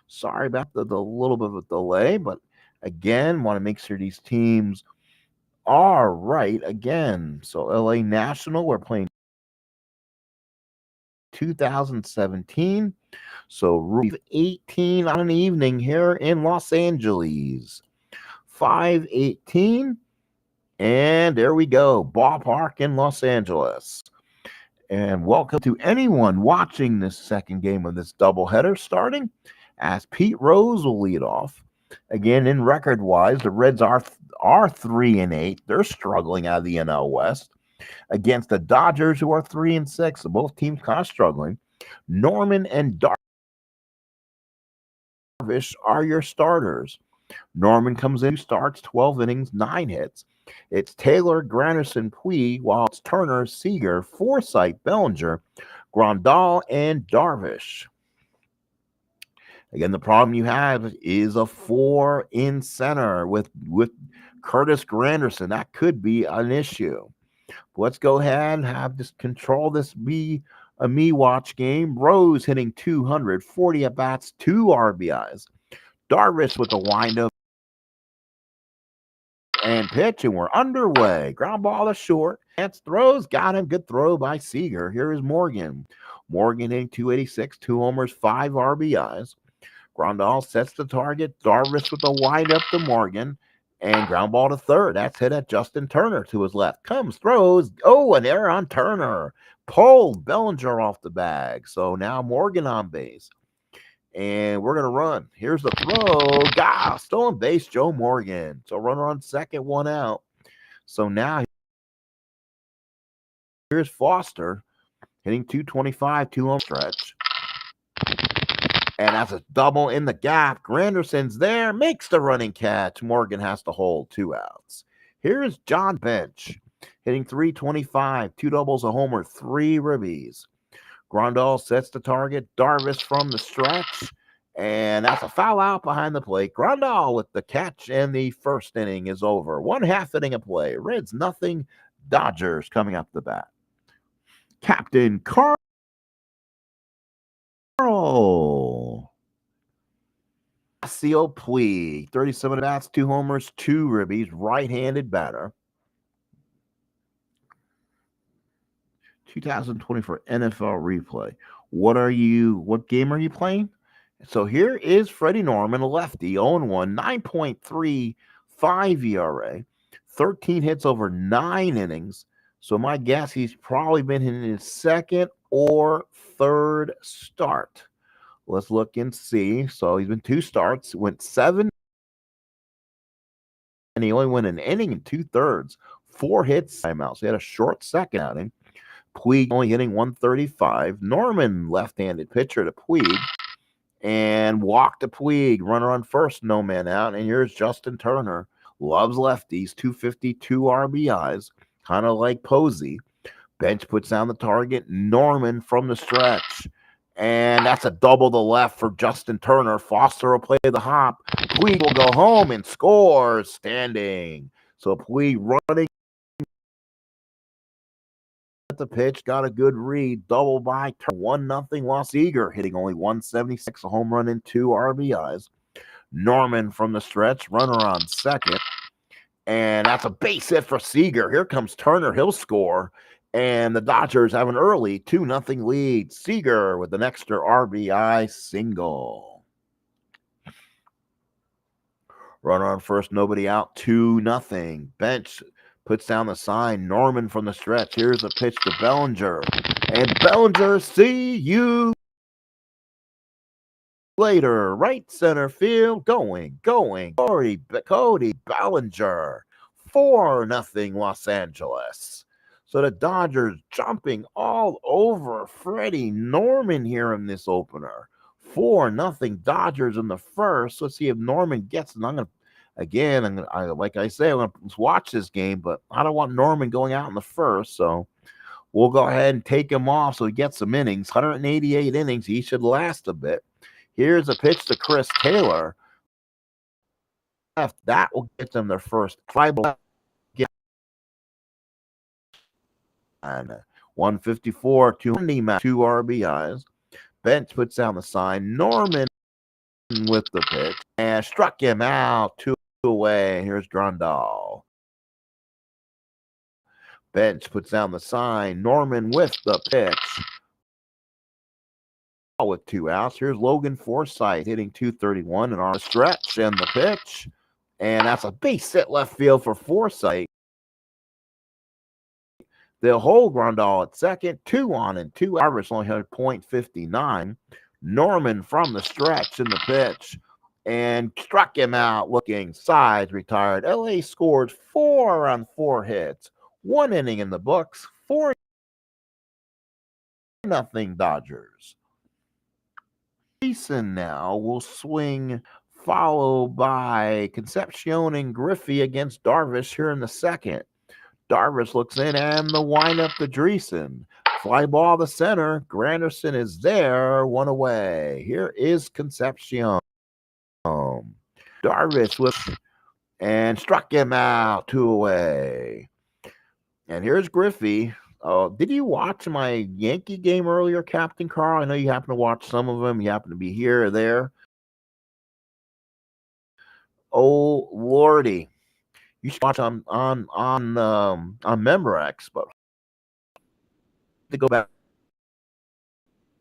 Sorry about the little bit of a delay, but again, want to make sure these teams are right again. So LA National, we're playing 2017. So 18 on an evening here in Los Angeles. 5:18. And there we go. Ballpark in Los Angeles. And welcome to anyone watching this second game of this doubleheader, starting as Pete Rose will lead off. Again, in record-wise, the Reds are 3-8. They're struggling out of the NL West against the Dodgers, who are 3-6. So both teams kind of struggling. Norman and Darvish are your starters. Norman comes in, starts 12 innings, 9 hits. It's Taylor, Granderson, Puig, while it's Turner, Seager, Forsythe, Bellinger, Grandal, and Darvish. Again, the problem you have is a 4 in center with Curtis Granderson. That could be an issue. But let's go ahead and control this be a me watch game. Rose hitting 240 at bats, 2 RBIs. Darvish with the windup And pitch, and we're underway. Ground ball to short. Chance throws, got him. Good throw by Seager. Here is Morgan. Morgan hitting 286, 2 homers, 5 RBIs. Grandal sets the target. Darvish with the windup to Morgan. And ground ball to third. That's hit at Justin Turner to his left. Comes, throws. Oh, an error on Turner. Pulled Bellinger off the bag. So now Morgan on base. And we're going to run. Here's the throw. Stolen base, Joe Morgan. So runner on second, 1 out. So now here's Foster hitting 225, 2 home stretch. And that's a double in the gap. Granderson's there, makes the running catch. Morgan has to hold, 2 outs. Here's John Bench hitting 325, 2 doubles, a homer, 3 ribbies. Grandal sets the target. Darvish from the stretch. And that's a foul out behind the plate. Grandal with the catch, and the first inning is over. 1/2 inning of play. Reds nothing. Dodgers coming up the bat. Captain Carl Yasiel Puig, 37 bats, 2 homers, 2 ribbies, right-handed batter. 2024 NFL replay. What game are you playing? So here is Freddie Norman, a lefty, 0-1, 9.35 ERA, 13 hits over 9 innings. So my guess, he's probably been in his second or third start. Let's look and see. So he's been 2 starts, went 7, and he only went an inning and 2/3, 4 hits, timeouts. He had a short second outing. Puig only hitting 135. Norman, left-handed pitcher to Puig, and walk to Puig. Runner on first, no man out. And here's Justin Turner. Loves lefties, 252 RBIs, kind of like Posey. Bench puts down the target. Norman from the stretch. And that's a double to left for Justin Turner. Foster will play the hop. Puig will go home and scores standing. So Puig running at the pitch, got a good read. Double by 1-0 loss. Seager hitting only 176, a home run and 2 RBIs. Norman from the stretch, runner on second. And that's a base hit for Seager. Here comes Turner. He'll score. And the Dodgers have an early 2-0 lead. Seager with an extra RBI single. Runner on first, nobody out, 2-0. Bench puts down the sign. Norman from the stretch. Here's a pitch to Bellinger. And Bellinger, see you later. Right center field, going. Cody Bellinger. 4-0 Los Angeles. So the Dodgers jumping all over Freddie Norman here in this opener. 4-0 Dodgers in the first. Let's see if Norman gets it. Like I say, I'm going to watch this game, but I don't want Norman going out in the first. So we'll go ahead and take him off so he gets some innings. 188 innings. He should last a bit. Here's a pitch to Chris Taylor. That will get them their first fly ball. 154, 2 RBIs. Bench puts down the sign. Norman with the pitch and struck him out. 2 away. Here's Grandal. Bench puts down the sign. Norman with the pitch. With 2 outs. Here's Logan Forsythe hitting 231 and on a stretch and the pitch. And that's a base hit left field for Forsythe. They'll hold Grandal at second. 2 on and 2 average only had .59. Norman from the stretch in the pitch and struck him out looking sides retired. LA scored 4 on 4 hits. 1 inning in the books. 4-0 Dodgers. Jason now will swing, followed by Concepcion and Griffey against Darvish here in the second. Darvish looks in and the windup to Dreesen. Fly ball to center. Granderson is there. 1 away. Here is Concepcion. Darvish with and struck him out. 2 away. And here's Griffey. Did you watch my Yankee game earlier, Captain Carl? I know you happen to watch some of them. You happen to be here or there. Oh, Lordy. You should watch on Memorex, but to go back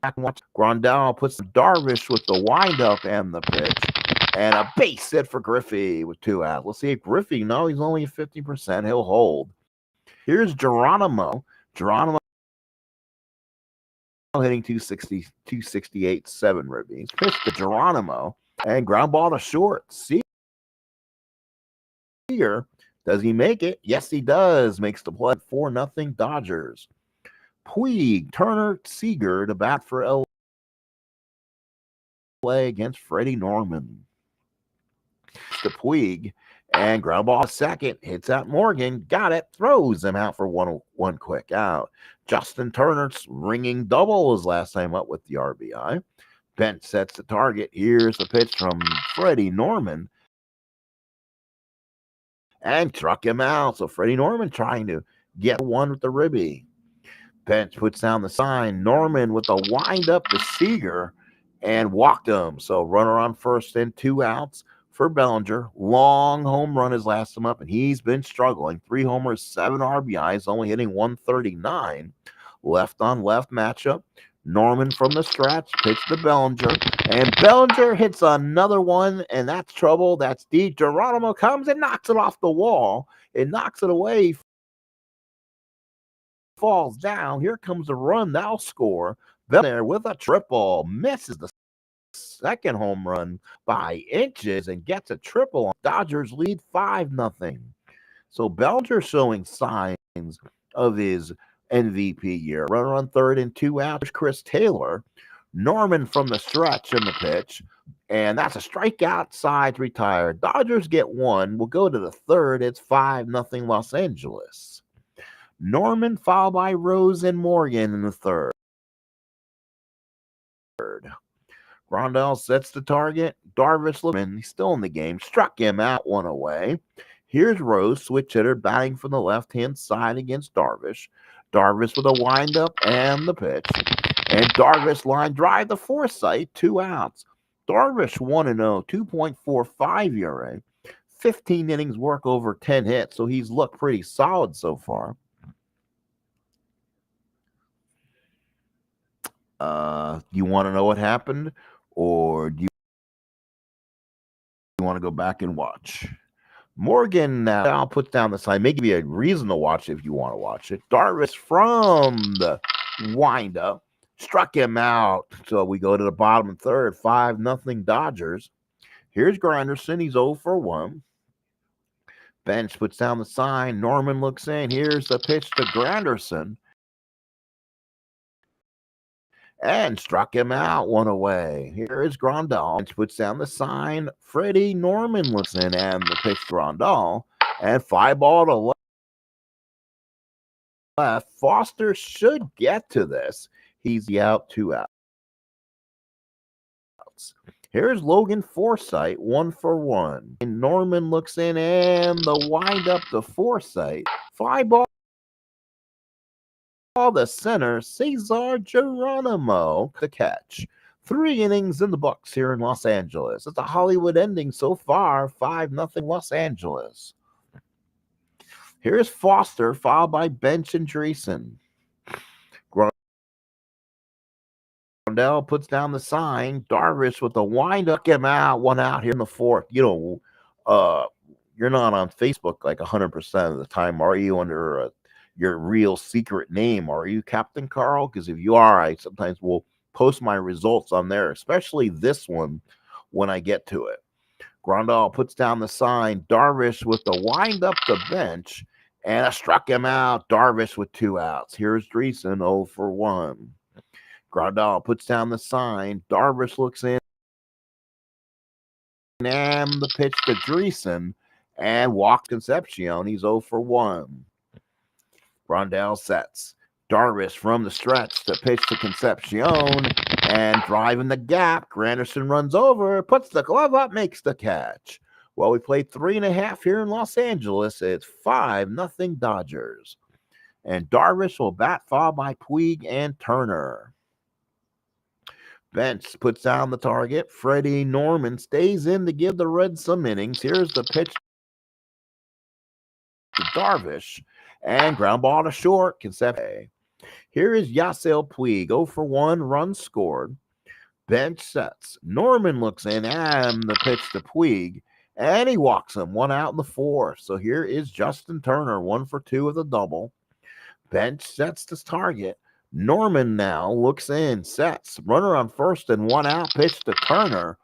and watch. Grandal puts Darvish with the windup and the pitch, and a base hit for Griffey with 2 outs. Let's see if Griffey. No, he's only 50%. He'll hold. Here's Geronimo. Geronimo hitting 260, 268, 7 ribbies. Pitch to Geronimo and ground ball to short. Seager, does he make it? Yes, he does. Makes the play. 4-0 Dodgers. Puig, Turner, Seager to bat for LA against Freddie Norman. To Puig and ground ball second. Hits at Morgan. Got it. Throws him out for one quick out. Justin Turner's ringing double his last time up with the RBI. Bench sets the target. Here's the pitch from Freddie Norman. And struck him out. So Freddie Norman trying to get one with the ribby. Bench puts down the sign. Norman with a windup to Seager and walked him. So runner on first and 2 outs for Bellinger. Long home run his last time up, and he's been struggling. 3 homers, 7 RBIs, only hitting 139. Left on left matchup. Norman from the stretch, pitch to Bellinger, and Bellinger hits another one, and that's trouble. That's deep. Geronimo comes and knocks it off the wall. It knocks it away. Falls down. Here comes a run. They'll score. Bellinger with a triple. Misses the second home run by inches and gets a triple. Dodgers lead 5-0. So Bellinger showing signs of his MVP year. Runner on third and 2 outs. Chris Taylor. Norman from the stretch in the pitch. And that's a strikeout. Sides retired. Dodgers get 1. We'll go to the third. It's 5-0 Los Angeles. Norman followed by Rose and Morgan in the third. Grandal sets the target. Darvish Levin, he's still in the game. Struck him out 1 away. Here's Rose, switch hitter, batting from the left-hand side against Darvish. Darvish with a windup and the pitch. And Darvish line drive to Forsythe, 2 outs. Darvish 1-0, 2.45 ERA. 15 innings work over 10 hits, so he's looked pretty solid so far. You want to know what happened, or do you want to go back and watch? Morgan now puts down the sign. May give you a reason to watch it if you want to watch it. Darvish from the windup struck him out. So we go to the bottom and third. 5-0 Dodgers. Here's Granderson. He's 0 for 1. Bench puts down the sign. Norman looks in. Here's the pitch to Granderson. And struck him out 1 away. Here is Grandal. Bench puts down the sign. Freddie Norman looks in and the pitch to Grandal. And 5 ball to left. Foster should get to this. He's out 2 outs. Here's Logan Forsythe, 1 for 1. And Norman looks in and the windup to Forsythe. 5 ball. The center, Cesar Geronimo, the catch. 3 innings in the books here in Los Angeles. It's a Hollywood ending so far, 5-0 Los Angeles. Here's Foster, followed by Bench and Dreesen. Grandal puts down the sign. Darvish with the windup, him out, 1 out here in the fourth. You know, you're not on Facebook like 100% of the time, are you? Under your real secret name, are you, Captain Carl? Because if you are, I sometimes will post my results on there, especially this one when I get to it. Grandal puts down the sign. Darvish with the wind up the bench, and I struck him out. Darvish with 2 outs. Here's Dreesen, 0 for 1. Grandal puts down the sign. Darvish looks in, and the pitch to Dreesen, and walked Concepcion. He's 0 for 1. Grandal sets. Darvish from the stretch to pitch to Concepcion, and driving the gap. Granderson runs over, puts the glove up, makes the catch. Well, we played 3.5 here in Los Angeles. It's 5-0 Dodgers. And Darvish will bat, followed by Puig and Turner. Bench puts down the target. Freddie Norman stays in to give the Reds some innings. Here's the pitch to Darvish, and ground ball to short. Concept. Here is Yasiel Puig, 0 for 1, runs scored. Bench sets. Norman looks in, and the pitch to Puig, and he walks him, 1 out in the 4th. So here is Justin Turner, 1 for 2 with a double. Bench sets this target. Norman now looks in, sets. Runner on first and 1 out, pitch to Turner.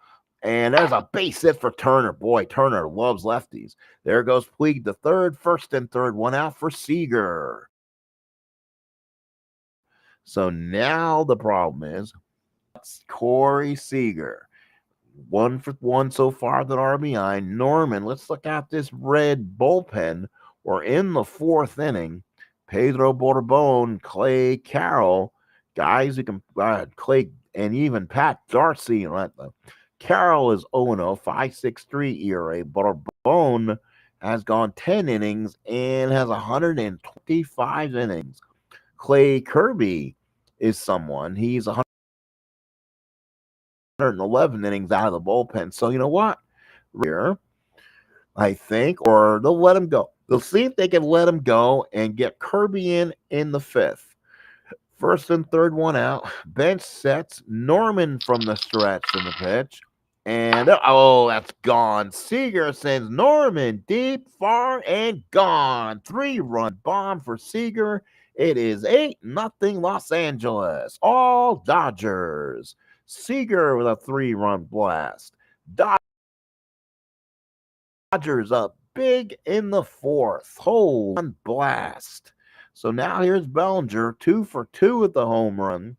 And there's a base hit for Turner. Boy, Turner loves lefties. There goes Puig to third, first and third, 1 out for Seager. So now the problem is Corey Seager. 1 for 1 so far at RBI. Norman, let's look at this red bullpen. We're in the 4th inning. Pedro Borbon, Clay Carroll, guys who can Clay and even Pat Darcy. Carroll is 0-0, 5.63 ERA. Borbon has gone 10 innings and has 125 innings. Clay Kirby is someone. He's 111 innings out of the bullpen. So you know what? Here, I think, or they'll let him go. They'll see if they can let him go and get Kirby in the 5th. First and third, 1 out. Bench sets. Norman from the stretch in the pitch. And, that's gone. Seager sends Norman deep, far, and gone. 3-run bomb for Seager. It is 8-0 Los Angeles. All Dodgers. Seager with a 3-run blast. Dodgers up big in the 4th. Home blast. So now here's Bellinger, 2 for 2 with the home run.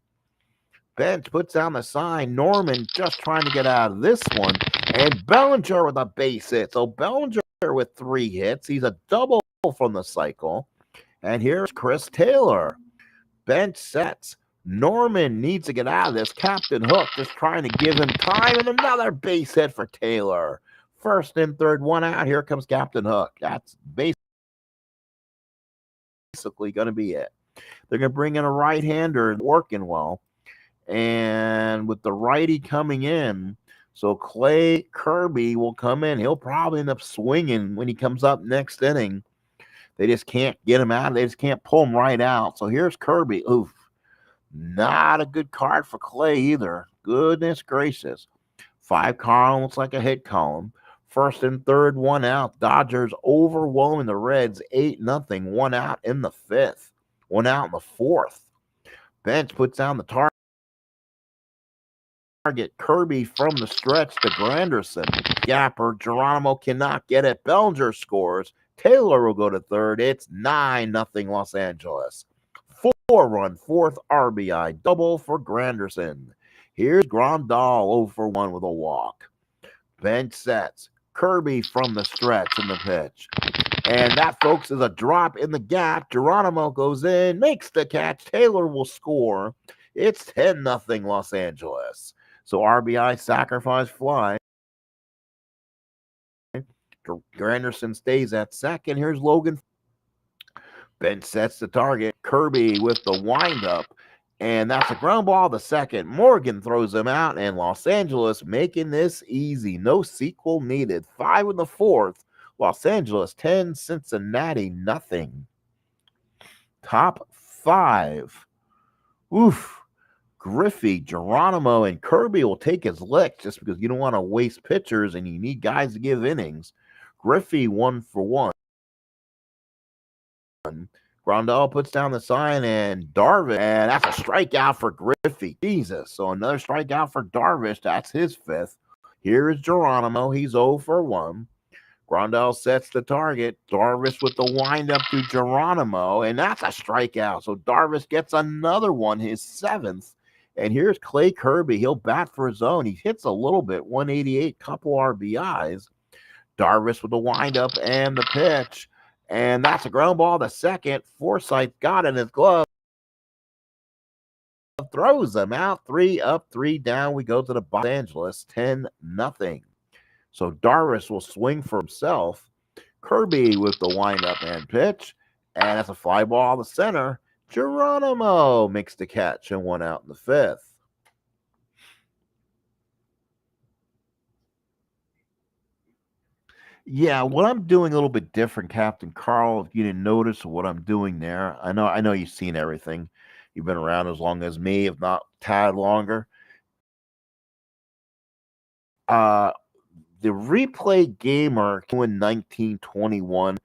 Bench puts down the sign. Norman just trying to get out of this one. And Bellinger with a base hit. So Bellinger with 3 hits. He's a double from the cycle. And here's Chris Taylor. Bench sets. Norman needs to get out of this. Captain Hook just trying to give him time. And another base hit for Taylor. First and third, 1 out. Here comes Captain Hook. That's basically going to be it. They're going to bring in a right-hander working well. And with the righty coming in, so Clay Kirby will come in. He'll probably end up swinging when he comes up next inning. They just can't get him out. They just can't pull him right out. So here's Kirby. Oof. Not a good card for Clay either. Goodness gracious. 5 column looks like a hit column. First and third, 1 out. Dodgers overwhelming the Reds 8-0. 1 out in the 5th. 1 out in the 4th. Bench puts down the target. Kirby from the stretch to Granderson. Gapper. Geronimo cannot get it. Bellinger scores. Taylor will go to third. It's 9-0 Los Angeles. 4-run, 4th RBI. Double for Granderson. Here's Grandal 0 for 1 with a walk. Bench sets. Kirby from the stretch in the pitch. And that, folks, is a drop in the gap. Geronimo goes in, makes the catch. Taylor will score. It's 10-0 Los Angeles. So RBI sacrifice fly. Granderson stays at second. Here's Logan. Bench sets the target. Kirby with the windup. And that's a ground ball to second. Morgan throws him out, and Los Angeles making this easy. No sequel needed. 5 in the 4th. Los Angeles 10, Cincinnati nothing. Top 5. Oof. Griffey, Geronimo, and Kirby will take his licks just because you don't want to waste pitchers and you need guys to give innings. Griffey 1 for 1. Grandal puts down the sign, and Darvish, and that's a strikeout for Griffey. Jesus. So another strikeout for Darvish. That's his 5th. Here is Geronimo. He's 0 for 1. Grandal sets the target. Darvish with the windup to Geronimo, and that's a strikeout. So Darvish gets another one, his 7th. And here's Clay Kirby. He'll bat for his own. He hits a little bit, 188, couple RBIs. Darvish with the windup and the pitch. And that's a ground ball to second. Forsythe got in his glove. Throws him out. 3 up, 3 down. We go to the Los Angeles 10-0. So Darvish will swing for himself. Kirby with the windup and pitch. And that's a fly ball to center. Geronimo makes the catch and 1 out in the 5th. Yeah, what I'm doing a little bit different, Captain Carl. If you didn't notice what I'm doing there, I know you've seen everything. You've been around as long as me, if not tad longer. Uh, the replay gamer in 1921,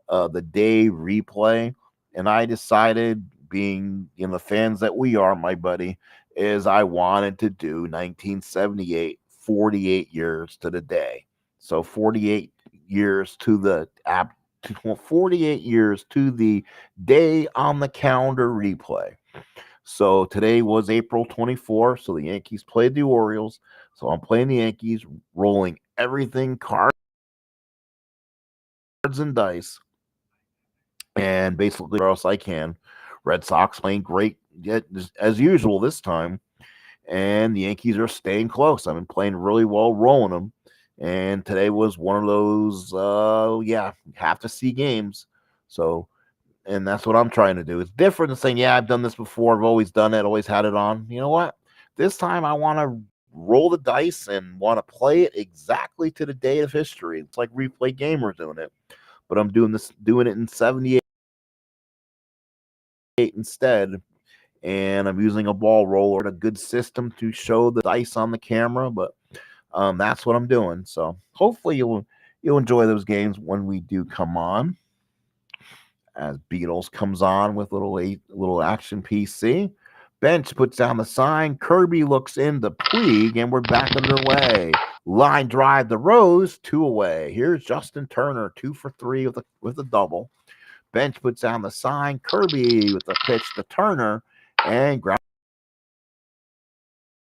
the day replay, and I decided, being the fans that we are, my buddy, is I wanted to do 1978, 48 years to the day. So 48 years to the app, 48 years to the day on the calendar replay. So today was April 24th. So the Yankees played the Orioles. So I'm playing the Yankees, rolling everything cards and dice, and basically where else I can. Red Sox playing great yet as usual this time, and the Yankees are staying close. I've been playing really well, rolling them, and today was one of those. Yeah, have to see games. So, and that's what I'm trying to do. It's different than saying, yeah, I've done this before. I've always done it. Always had it on. You know what? This time I want to roll the dice and want to play it exactly to the day of history. It's like replay gamers doing it, but I'm doing it in 78 instead, and I'm using a ball roller, a good system to show the dice on the camera. But that's what I'm doing. So hopefully you'll enjoy those games when we do come on. As Beatles comes on with little action PC. Bench puts down the sign. Kirby looks into Puig, and we're back underway. Line drive to Rose, two away. Here's Justin Turner, 2 for 3 with a double. Bench puts down the sign. Kirby with the pitch to Turner, and ground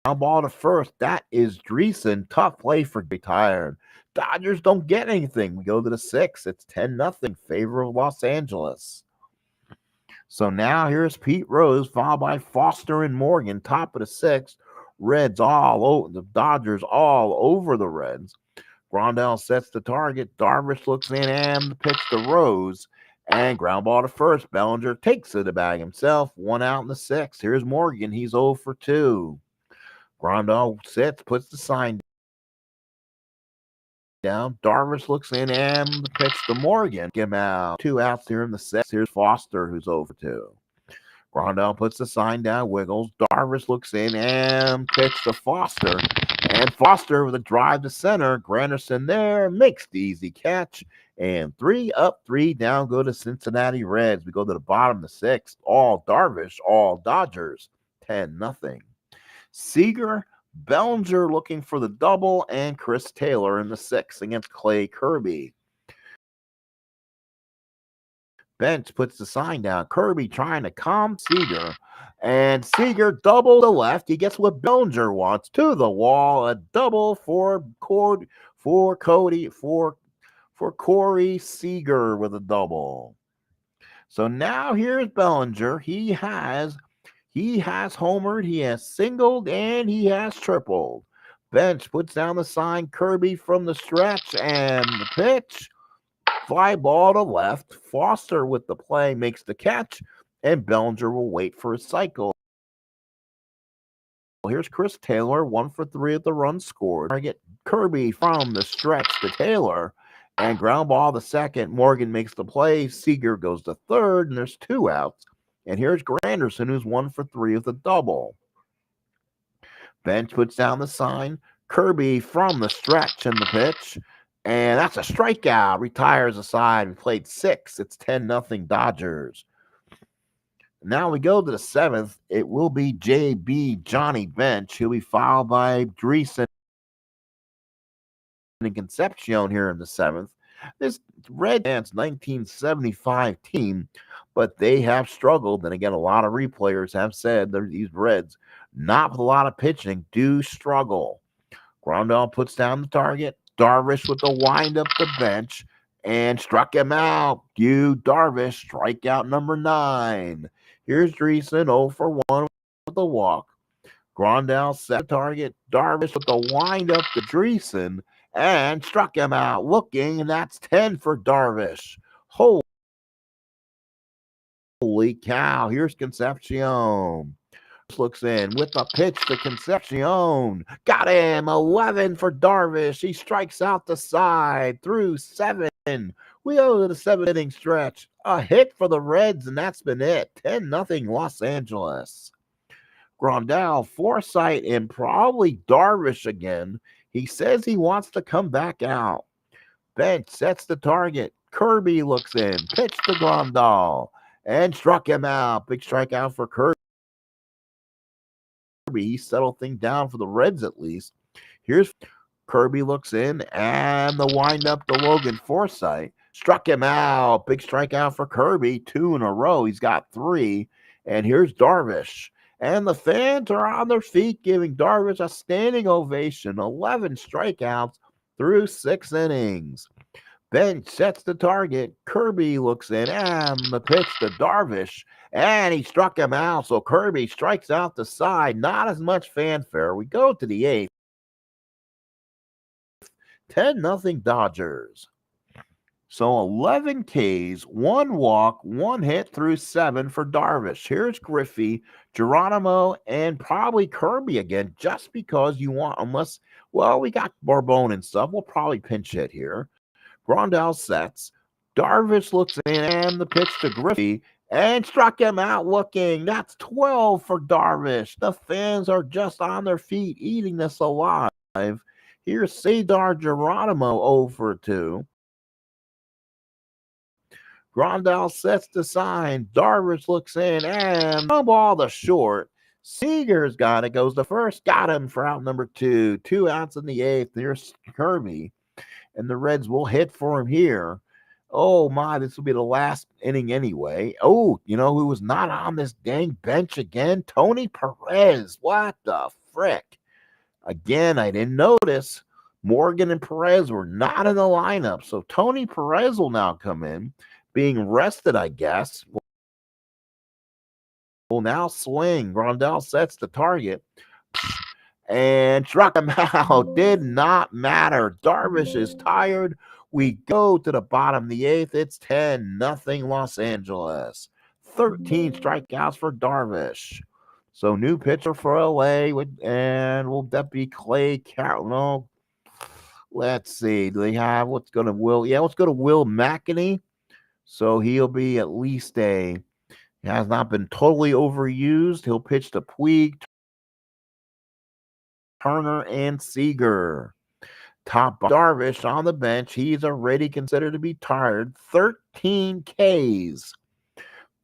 ball to first. That is Dreesen. Tough play for retired. Dodgers don't get anything. We go to the 6th. It's 10-0 favor of Los Angeles. So now here's Pete Rose, followed by Foster and Morgan, top of the 6th. Reds all over the Dodgers, all over the Reds. Grandal sets the target. Darvish looks in and the pitch to Rose. And ground ball to first. Bellinger takes it to bag himself. 1 out in the 6th. Here's Morgan. He's 0 for 2. Grandal sits, puts the sign down. Darvish looks in and the pitch to Morgan. Get him out. 2 outs here in the 6th. Here's Foster, who's 0 for 2. Grandal puts the sign down, wiggles. Darvish looks in and pitch to Foster. And Foster with a drive to center. Granderson there makes the easy catch. And 3 up, 3 down go to Cincinnati Reds. We go to the bottom of the 6th. All Darvish, all Dodgers. 10-0. Seager, Bellinger looking for the double, and Chris Taylor in the 6th against Clay Kirby. Bench puts the sign down. Kirby trying to calm Seager. And Seager double to left. He gets what Bellinger wants. To the wall. A double for Corey Seager with a double. So now here's Bellinger. He has homered, he has singled, and he has tripled. Bench puts down the sign. Kirby from the stretch, and the pitch. Fly ball to left. Foster with the play makes the catch, and Bellinger will wait for his cycle. Here's Chris Taylor, 1 for 3 at the run scored. I get Kirby from the stretch to Taylor, and ground ball to second. Morgan makes the play. Seager goes to third, and there's 2 outs. And here's Granderson, who's 1 for 3 with a double. Bench puts down the sign. Kirby from the stretch and the pitch. And that's a strikeout. Retires aside. We played 6. It's 10-0 Dodgers. Now we go to the 7th. It will be JB Johnny Bench. He'll be followed by Dreesen and Concepcion here in the 7th. This Red Dance 1975 team, but they have struggled. And again, a lot of replayers have said that these Reds, not with a lot of pitching, do struggle. Grandal puts down the target. Darvish with the wind up the bench and struck him out. Darvish, strikeout number 9. Here's Dreesen, 0 for 1 with the walk. Grandal set the target. Darvish with the wind up to Dreesen and struck him out. Looking, and that's 10 for Darvish. Holy cow. Here's Concepcion. looks in with a pitch to Concepcion. Got him. 11 for Darvish. He strikes out the side through 7. We go to the 7th-inning stretch. A hit for the Reds, and that's been it. 10-0 Los Angeles. Grandal, Forsythe, and probably Darvish again. He says he wants to come back out. Bench sets the target. Kirby looks in. Pitch to Grandal. And struck him out. Big strikeout for Kirby. He settled things down for the Reds at least. Here's Kirby looks in, and the windup to Logan Forsythe. Struck him out. Big strikeout for Kirby. 2 in a row. He's got 3. And here's Darvish. And the fans are on their feet giving Darvish a standing ovation. 11 strikeouts through 6 innings. Bench sets the target. Kirby looks in, and the pitch to Darvish. And he struck him out. So Kirby strikes out the side. Not as much fanfare. We go to the 8th. 10-0 Dodgers. So 11 Ks, 1 walk, 1 hit through 7 for Darvish. Here's Griffey, Geronimo, and probably Kirby again, just because you want, unless, well, we got Barbone and stuff. We'll probably pinch hit here. Grandal sets. Darvish looks in, and the pitch to Griffey, and struck him out looking. That's 12 for Darvish. The fans are just on their feet eating this alive. Here's Cedar Geronimo over 2. Grandal sets the sign. Darvish looks in, and the ball to short. Seager's got it. Goes to first. Got him for out number 2. 2 outs in the 8th. There's Kirby. And the Reds will hit for him here. Oh, my. This will be the last inning anyway. Oh, you know who was not on this dang bench again? Tony Perez. What the frick? Again, I didn't notice. Morgan and Perez were not in the lineup. So Tony Perez will now come in. Being rested, I guess. Will now swing. Grandal sets the target. And struck him out. Did not matter. Darvish is tired. We go to the bottom of the 8th. It's 10-0 Los Angeles. 13 strikeouts for Darvish. So new pitcher for LA. And will that be Clay Carroll? No. Let's see. Do they have what's going to Will? Yeah, let's go to Will McEnany. So he'll be at least he has not been totally overused. He'll pitch to Puig, Turner, and Seager. Top Darvish on the bench. He's already considered to be tired. 13 Ks.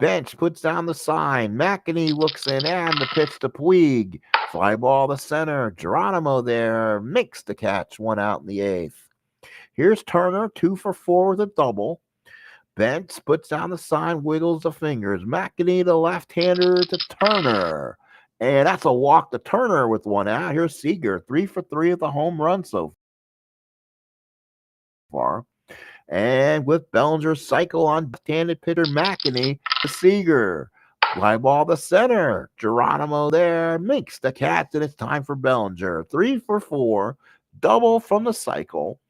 Bench puts down the sign. McEnany looks in, and the pitch to Puig. Fly ball to center. Geronimo there makes the catch. 1 out in the 8th. Here's Turner, 2 for 4 with a double. Bench puts down the sign, wiggles the fingers. McEnany, the left-hander to Turner. And that's a walk to Turner with 1 out. Here's Seager, 3 for 3 with a home run so far. And with Bellinger's cycle on left-handed pitcher McEnany to Seager. Fly ball to center. Geronimo there makes the catch, and it's time for Bellinger. 3 for 4. Double from the cycle.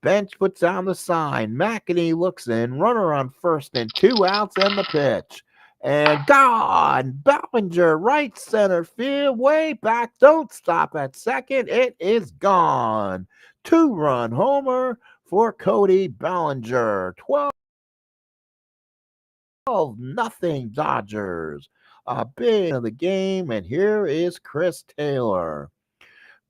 Bench puts down the sign. McEnany looks in. Runner on first and 2 outs and the pitch. And gone. Bellinger, right center field, way back. Don't stop at second. It is gone. 2-run homer for Cody Bellinger. 12-0 Dodgers. A big of the game, and here is Chris Taylor.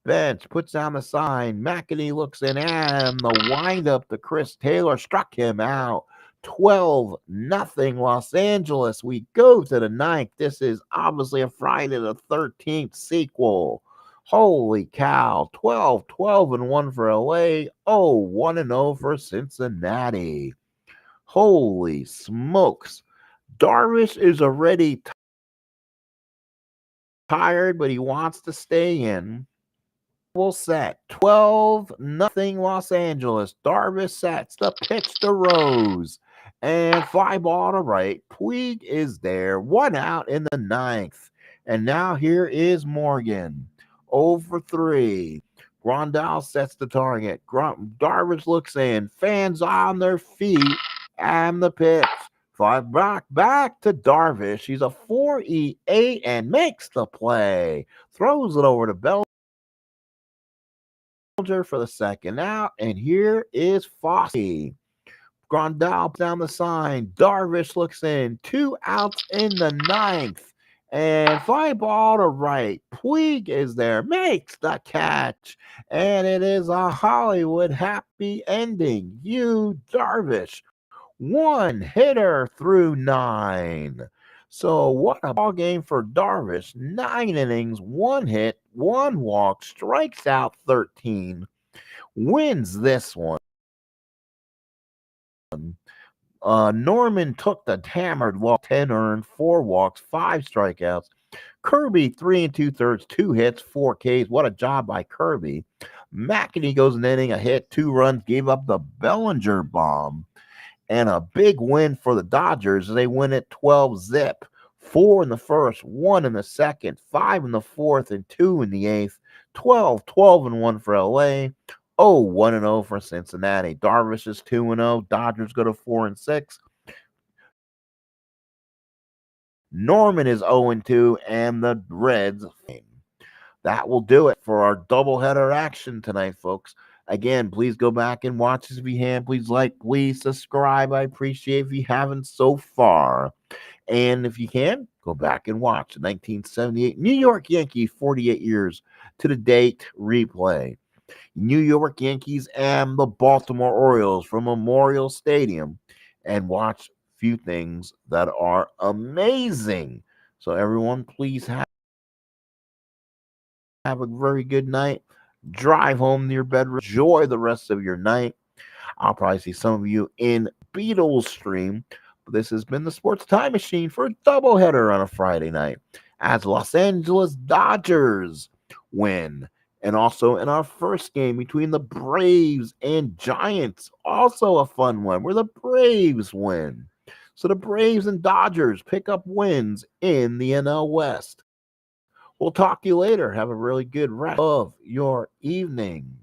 Bench puts down the sign. McEnany looks in, and the windup to Chris Taylor struck him out. 12-0 Los Angeles. We go to the 9th. This is obviously a Friday the 13th sequel. Holy cow. 12-1 for LA. 1-0 for Cincinnati. Holy smokes. Darvish is already tired, but he wants to stay in. Will set 12-0 Los Angeles. Darvish sets the pitch to Rose. And fly ball to right. Puig is there. 1 out in the 9th. And now here is Morgan. Over 3. Grandal sets the target. Darvish looks in. Fans on their feet. And the pitch. Back to Darvish. He's a 4.38 and makes the play. Throws it over to Bellinger for the second out. And here is Fossey. Grandal down the sign. Darvish looks in. 2 outs in the ninth. And fly ball to right. Puig is there. Makes the catch. And it is a Hollywood happy ending. You, Darvish. One hitter through 9. So what a ball game for Darvish. 9 innings, 1 hit, 1 walk, strikes out 13. Wins this one. Norman took the hammered walk, 10 earned, 4 walks, 5 strikeouts. Kirby, 3 2/3, 2 hits, 4 Ks. What a job by Kirby. McEnany goes an inning, a hit, 2 runs, gave up the Bellinger bomb. And a big win for the Dodgers. They win it 12-zip. 4 in the first, 1 in the second, 5 in the fourth, and 2 in the eighth. 12-1 for LA. 1-0 for Cincinnati. Darvish is 2-0. Dodgers go to 4-6. Norman is 0-2, and the Reds. That will do it for our doubleheader action tonight, folks. Again, please go back and watch this if you can. Please like, please subscribe. I appreciate if you haven't so far. And if you can, go back and watch the 1978 New York Yankees 48 years to the date replay. New York Yankees and the Baltimore Orioles from Memorial Stadium, and watch a few things that are amazing. So everyone, please have a very good night. Drive home to your bedroom. Enjoy the rest of your night. I'll probably see some of you in Beatles stream. But this has been the Sports Time Machine for a doubleheader on a Friday night as Los Angeles Dodgers win. And also in our first game between the Braves and Giants, also a fun one where the Braves win. So the Braves and Dodgers pick up wins in the NL West. We'll talk to you later. Have a really good rest of your evening.